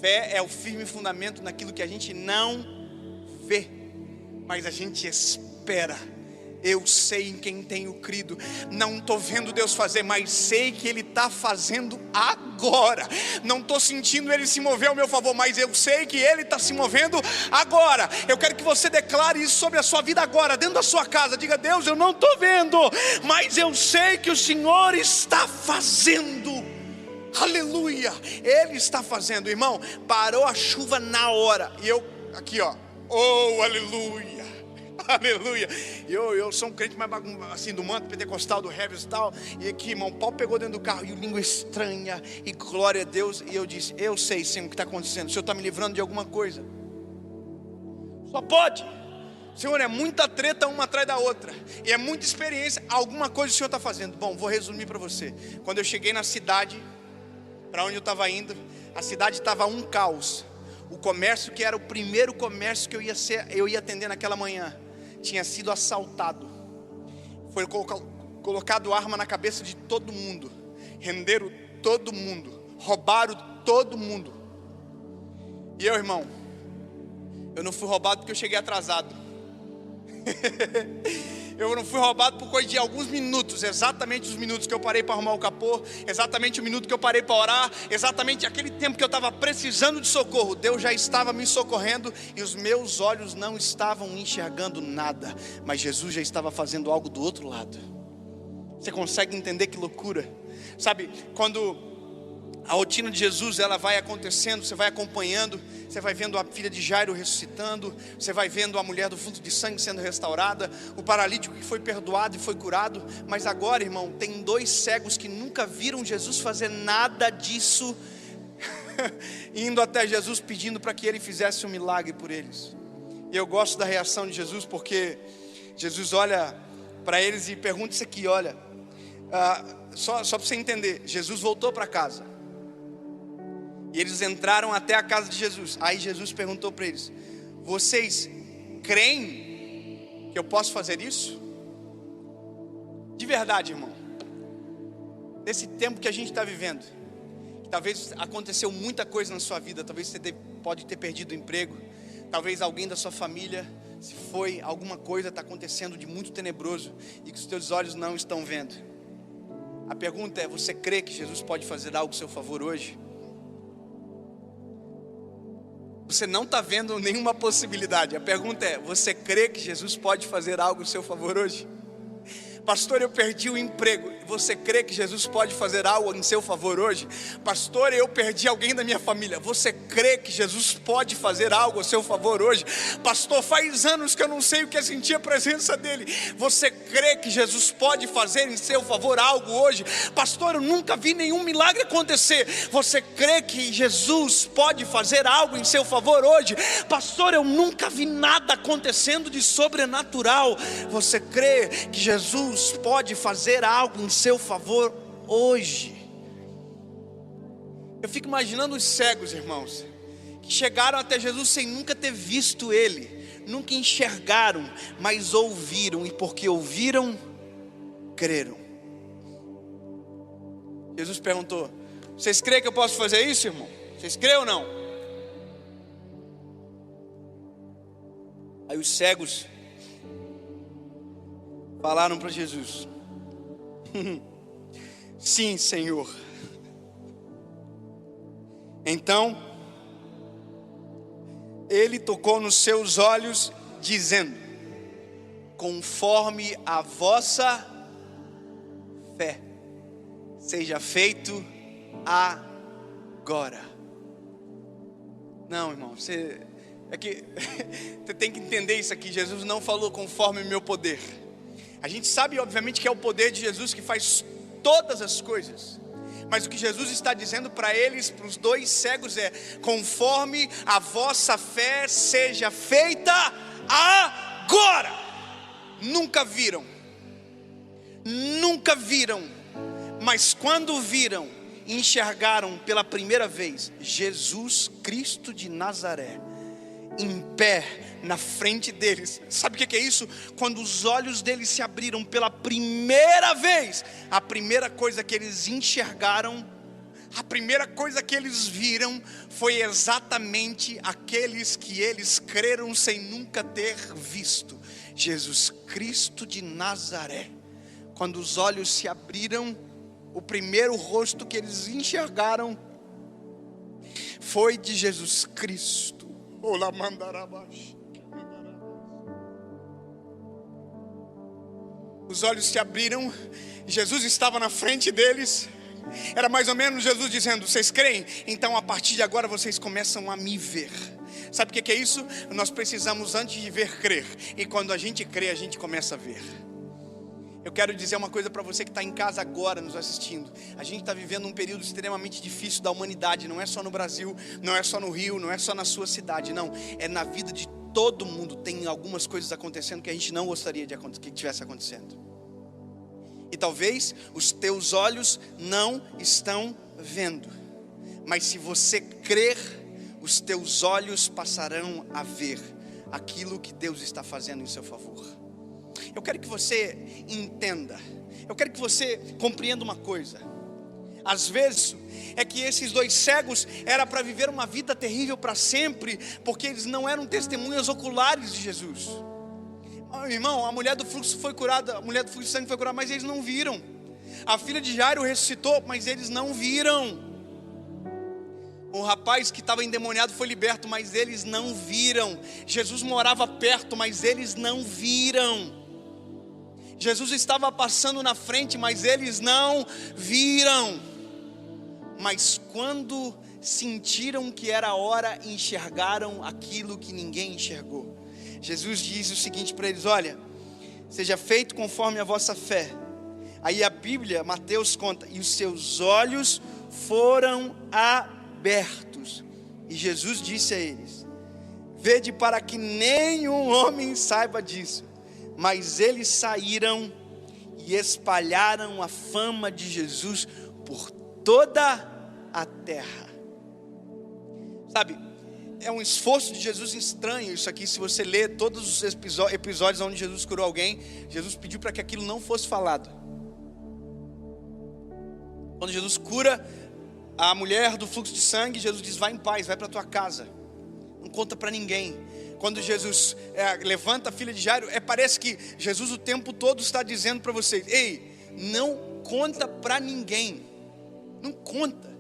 Fé é o firme fundamento naquilo que a gente não vê, mas a gente espera. Eu sei em quem tenho crido. Não estou vendo Deus fazer, mas sei que Ele está fazendo agora. Não estou sentindo Ele se mover ao meu favor, mas eu sei que Ele está se movendo agora. Eu quero que você declare isso sobre a sua vida agora, dentro da sua casa. Diga, Deus, eu não estou vendo, mas eu sei que o Senhor está fazendo. Aleluia, Ele está fazendo. Irmão, parou a chuva na hora. E eu, aqui ó, oh aleluia. Aleluia. Eu sou um crente mais assim do manto pentecostal, do heavy e tal. E aqui, irmão, o pau pegou dentro do carro e o língua estranha. E glória a Deus. E eu disse, eu sei, Senhor, o que está acontecendo. O Senhor está me livrando de alguma coisa. Só pode. Senhor, é muita treta uma atrás da outra. E é muita experiência. Alguma coisa o Senhor está fazendo. Bom, vou resumir para você. Quando eu cheguei na cidade, para onde eu estava indo, a cidade estava um caos. O comércio, que era o primeiro comércio que eu ia atender naquela manhã, tinha sido assaltado. Foi colocado arma na cabeça de todo mundo. Renderam todo mundo. Roubaram todo mundo. E eu, irmão, eu não fui roubado porque eu cheguei atrasado. Eu não fui roubado por coisa de alguns minutos. Exatamente os minutos que eu parei para arrumar o capô. Exatamente o minuto que eu parei para orar. Exatamente aquele tempo que eu estava precisando de socorro. Deus já estava me socorrendo. E os meus olhos não estavam enxergando nada. Mas Jesus já estava fazendo algo do outro lado. Você consegue entender que loucura? Sabe, quando a rotina de Jesus ela vai acontecendo, você vai acompanhando, você vai vendo a filha de Jairo ressuscitando, você vai vendo a mulher do fluxo de sangue sendo restaurada, o paralítico que foi perdoado e foi curado. Mas agora, irmão, tem 2 cegos que nunca viram Jesus fazer nada disso, indo até Jesus pedindo para que Ele fizesse um milagre por eles. E eu gosto da reação de Jesus, porque Jesus olha para eles e pergunta isso aqui, olha, só para você entender, Jesus voltou para casa. E eles entraram até a casa de Jesus. Aí Jesus perguntou para eles, vocês creem que eu posso fazer isso? De verdade, irmão, nesse tempo que a gente está vivendo, Talvez aconteceu muita coisa na sua vida. Talvez você pode ter perdido o emprego. Talvez alguém da sua família se foi. Alguma coisa está acontecendo de muito tenebroso e que os teus olhos não estão vendo. A pergunta é: você crê que Jesus pode fazer algo a seu favor hoje? Você não está vendo nenhuma possibilidade. A pergunta é: você crê que Jesus pode fazer algo a seu favor hoje? Pastor, eu perdi o emprego. Você crê que Jesus pode fazer algo em seu favor hoje? Pastor, eu perdi alguém da minha família. Você crê que Jesus pode fazer algo a seu favor hoje? Pastor, faz anos que eu não sei o que é sentir a presença dele. Você crê que Jesus pode fazer em seu favor algo hoje? Pastor, eu nunca vi nenhum milagre acontecer. Você crê que Jesus pode fazer algo em seu favor hoje? Pastor, eu nunca vi nada acontecendo de sobrenatural. Você crê que Jesus pode fazer algo em seu favor hoje? Eu fico imaginando os cegos, irmãos, que chegaram até Jesus sem nunca ter visto ele, nunca enxergaram, mas ouviram, e porque ouviram, creram. Jesus perguntou: vocês creem que eu posso fazer isso, irmão? Vocês creem ou não? Aí os cegos falaram para Jesus: sim, Senhor. Então ele tocou nos seus olhos, dizendo: conforme a vossa fé, seja feito agora. Não, irmão, você tem que entender isso aqui. Jesus não falou conforme o meu poder. A gente sabe, obviamente, que é o poder de Jesus que faz todas as coisas. Mas o que Jesus está dizendo para eles, para os dois cegos, é: conforme a vossa fé seja feita agora. Nunca viram, mas quando viram, enxergaram pela primeira vez Jesus Cristo de Nazaré, em pé na frente deles. Sabe o que é isso? Quando os olhos deles se abriram pela primeira vez, a primeira coisa que eles enxergaram, a primeira coisa que eles viram, foi exatamente aqueles que eles creram sem nunca ter visto: Jesus Cristo de Nazaré. Quando os olhos se abriram, o primeiro rosto que eles enxergaram foi de Jesus Cristo. Os olhos se abriram, Jesus estava na frente deles. Era mais ou menos Jesus dizendo: vocês creem? Então a partir de agora vocês começam a me ver. Sabe o que é isso? Nós precisamos, antes de ver, crer. E quando a gente crê, a gente começa a ver. Eu quero dizer uma coisa para você que está em casa agora nos assistindo. A gente está vivendo um período extremamente difícil da humanidade. Não é só no Brasil, não é só no Rio, não é só na sua cidade, não. É na vida de todo mundo. Tem algumas coisas acontecendo que a gente não gostaria que tivesse acontecendo. E talvez os teus olhos não estão vendo, mas se você crer, os teus olhos passarão a ver aquilo que Deus está fazendo em seu favor. Eu quero que você entenda, eu quero que você compreenda uma coisa. Às vezes é que esses dois cegos era para viver uma vida terrível para sempre, porque eles não eram testemunhas oculares de Jesus. Irmão, a mulher do fluxo foi curada, a mulher do fluxo de sangue foi curada, mas eles não viram. A filha de Jairo ressuscitou, mas eles não viram. O rapaz que estava endemoniado foi liberto, mas eles não viram. Jesus morava perto, mas eles não viram. Jesus estava passando na frente, mas eles não viram. Mas quando sentiram que era a hora, enxergaram aquilo que ninguém enxergou. Jesus diz o seguinte para eles: olha, seja feito conforme a vossa fé. Aí a Bíblia, Mateus conta: e os seus olhos foram abertos. E Jesus disse a eles: vede para que nenhum homem saiba disso. Mas eles saíram e espalharam a fama de Jesus por toda a terra. Sabe, é um esforço de Jesus estranho isso aqui. Se você ler todos os episódios onde Jesus curou alguém, Jesus pediu para que aquilo não fosse falado. Quando Jesus cura, a mulher do fluxo de sangue, Jesus diz: vai em paz, vai para tua casa, não conta para ninguém. Quando Jesus levanta a filha de Jairo, parece que Jesus o tempo todo está dizendo para vocês: ei, não conta para ninguém, não conta.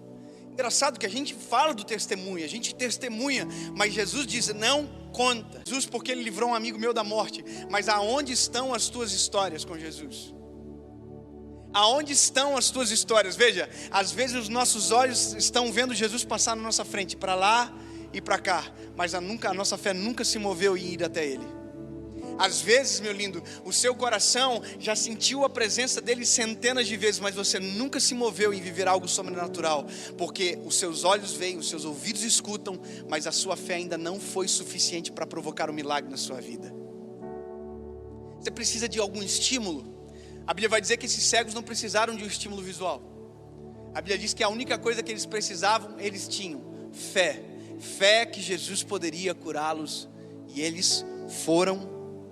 Engraçado que a gente fala do testemunho, a gente testemunha, mas Jesus diz: não conta. Jesus, porque ele livrou um amigo meu da morte. Mas aonde estão as tuas histórias com Jesus? Aonde estão as tuas histórias? Veja, às vezes os nossos olhos estão vendo Jesus passar na nossa frente, para lá e para cá, mas a nossa fé nunca se moveu em ir até Ele. Às vezes, meu lindo, o seu coração já sentiu a presença dele centenas de vezes, mas você nunca se moveu em viver algo sobrenatural, porque os seus olhos veem, os seus ouvidos escutam, mas a sua fé ainda não foi suficiente para provocar um milagre na sua vida. Você precisa de algum estímulo. A Bíblia vai dizer que esses cegos não precisaram de um estímulo visual. A Bíblia diz que a única coisa que eles precisavam, eles tinham fé. Fé que Jesus poderia curá-los, e eles foram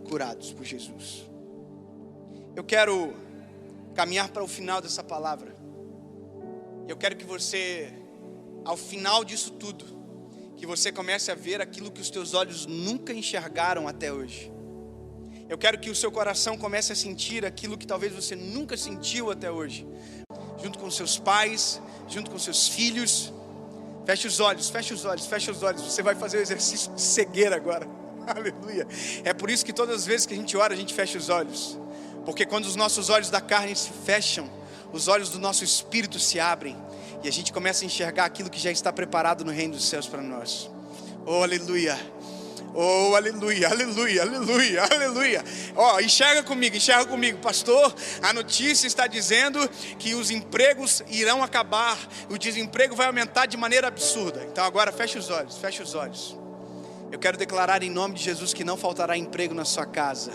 curados por Jesus. Eu quero caminhar para o final dessa palavra. Eu quero que você, ao final disso tudo, que você comece a ver aquilo que os teus olhos nunca enxergaram até hoje. Eu quero que o seu coração comece a sentir aquilo que talvez você nunca sentiu até hoje, junto com seus pais, junto com seus filhos. Feche os olhos, feche os olhos, feche os olhos. Você vai fazer o exercício de cegueira agora. Aleluia. É por isso que todas as vezes que a gente ora, a gente fecha os olhos. Porque quando os nossos olhos da carne se fecham, os olhos do nosso espírito se abrem, e a gente começa a enxergar aquilo que já está preparado no reino dos céus para nós. Oh, aleluia. Oh, aleluia, aleluia, aleluia, aleluia. Enxerga comigo, pastor. A notícia está dizendo que os empregos irão acabar, o desemprego vai aumentar de maneira absurda. Então agora feche os olhos, feche os olhos. Eu quero declarar em nome de Jesus que não faltará emprego na sua casa.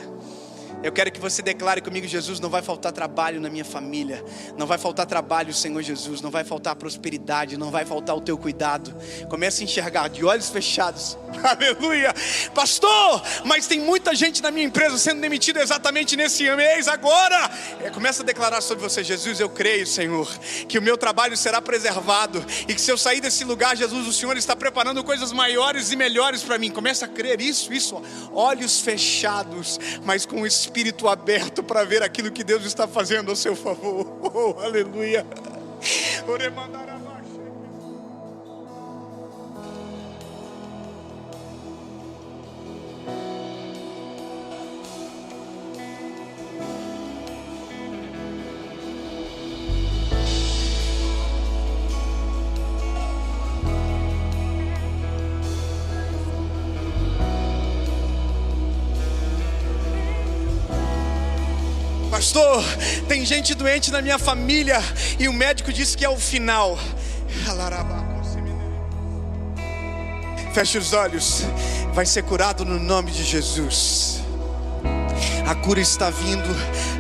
Eu quero que você declare comigo: Jesus, não vai faltar trabalho na minha família, não vai faltar trabalho, Senhor Jesus, não vai faltar prosperidade, não vai faltar o teu cuidado. Comece a enxergar de olhos fechados. Aleluia. Pastor, mas tem muita gente na minha empresa sendo demitida exatamente nesse mês agora. Começa a declarar sobre você: Jesus, eu creio, Senhor, que o meu trabalho será preservado, e que se eu sair desse lugar, Jesus, o Senhor está preparando coisas maiores e melhores para mim. Começa a crer isso, olhos fechados, mas com o espírito aberto para ver aquilo que Deus está fazendo ao seu favor. Oh, aleluia. Pastor, tem gente doente na minha família e o médico disse que é o final. Feche os olhos. Vai ser curado no nome de Jesus. A cura está vindo,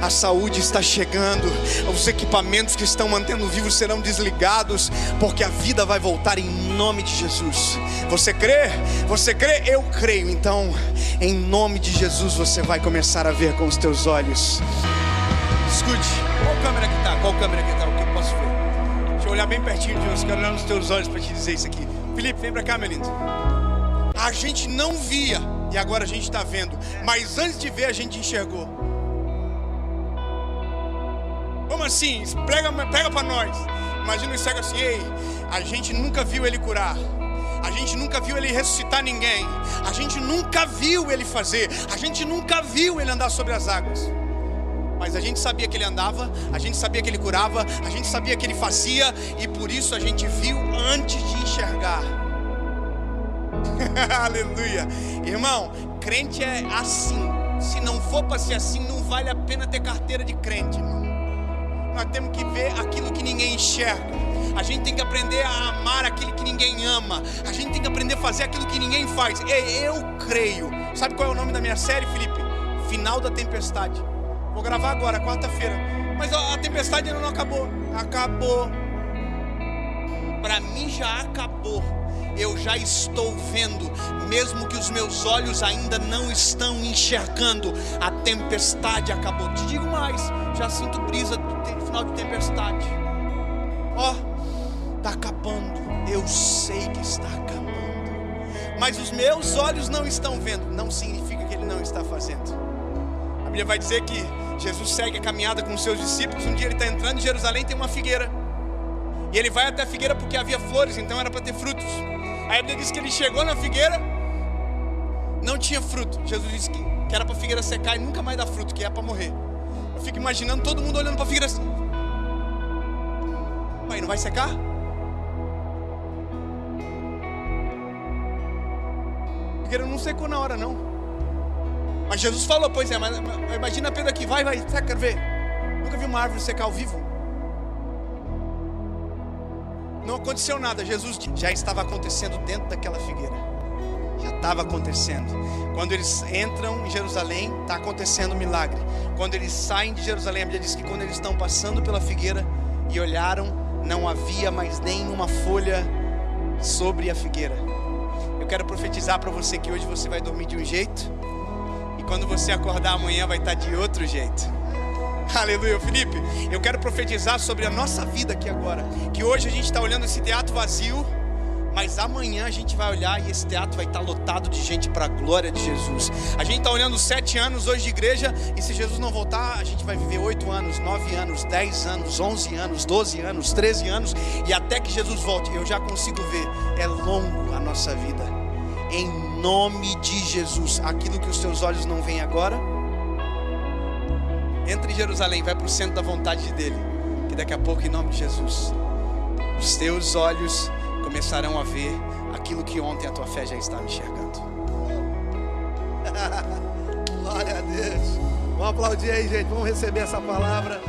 a saúde está chegando, os equipamentos que estão mantendo vivo serão desligados, porque a vida vai voltar em nome de Jesus. Você crê? Você crê? Eu creio. Então, em nome de Jesus, você vai começar a ver com os teus olhos. Escute, qual câmera que tá? Qual câmera que tá? O que eu posso ver? Deixa eu olhar bem pertinho de você, quero olhar nos teus olhos para te dizer isso aqui. Felipe, vem pra cá, meu lindo. A gente não via, e agora a gente está vendo, mas antes de ver a gente enxergou. Como assim? Prega para nós. Imagina o cego assim: ei, a gente nunca viu ele curar, a gente nunca viu ele ressuscitar ninguém, a gente nunca viu ele fazer, a gente nunca viu ele andar sobre as águas. Mas a gente sabia que ele andava, a gente sabia que ele curava, a gente sabia que ele fazia, e por isso a gente viu antes de enxergar. Aleluia. Irmão, crente é assim. Se não for para ser assim, não vale a pena ter carteira de crente, irmão. Nós temos que ver aquilo que ninguém enxerga. A gente tem que aprender a amar aquilo que ninguém ama. A gente tem que aprender a fazer aquilo que ninguém faz. Eu creio. Sabe qual é o nome da minha série, Felipe? Final da Tempestade. Vou gravar agora, quarta-feira. Mas a tempestade ainda não acabou. Acabou. Para mim já acabou. Eu já estou vendo, mesmo que os meus olhos ainda não estão enxergando. A tempestade acabou. Te digo mais, já sinto brisa do final de tempestade. está acabando, eu sei que está acabando, mas os meus olhos não estão vendo. Não significa que ele não está fazendo. A Bíblia vai dizer que Jesus segue a caminhada com os seus discípulos. Um dia ele está entrando em Jerusalém, tem uma figueira, e ele vai até a figueira porque havia flores, então era para ter frutos. Aí a Bíblia diz que ele chegou na figueira, não tinha fruto. Jesus disse que era para a figueira secar e nunca mais dar fruto, que é para morrer. Eu fico imaginando todo mundo olhando para a figueira assim: pai, não vai secar? A figueira não secou na hora não. Mas Jesus falou: pois é, mas imagina Pedro aqui, vai, seca, quero ver. Nunca vi uma árvore secar ao vivo. Não aconteceu nada. Jesus já estava acontecendo dentro daquela figueira. Já estava acontecendo. Quando eles entram em Jerusalém, está acontecendo um milagre. Quando eles saem de Jerusalém, a Bíblia diz que quando eles estão passando pela figueira e olharam, não havia mais nenhuma folha sobre a figueira. Eu quero profetizar para você que hoje você vai dormir de um jeito, e quando você acordar amanhã vai estar de outro jeito. Aleluia. Felipe, eu quero profetizar sobre a nossa vida aqui agora, que hoje a gente está olhando esse teatro vazio, mas amanhã a gente vai olhar e esse teatro vai estar lotado de gente para a glória de Jesus. A gente está olhando 7 anos hoje de igreja, e se Jesus não voltar, a gente vai viver 8 anos, 9 anos, 10 anos, 11 anos, 12 anos, 13 anos, e até que Jesus volte. Eu já consigo ver, é longo a nossa vida. Em nome de Jesus, aquilo que os teus olhos não veem agora, entra em Jerusalém, vai para o centro da vontade dele, que daqui a pouco, em nome de Jesus, os teus olhos começarão a ver aquilo que ontem a tua fé já estava enxergando. Glória a Deus. Vamos aplaudir aí, gente. Vamos receber essa palavra.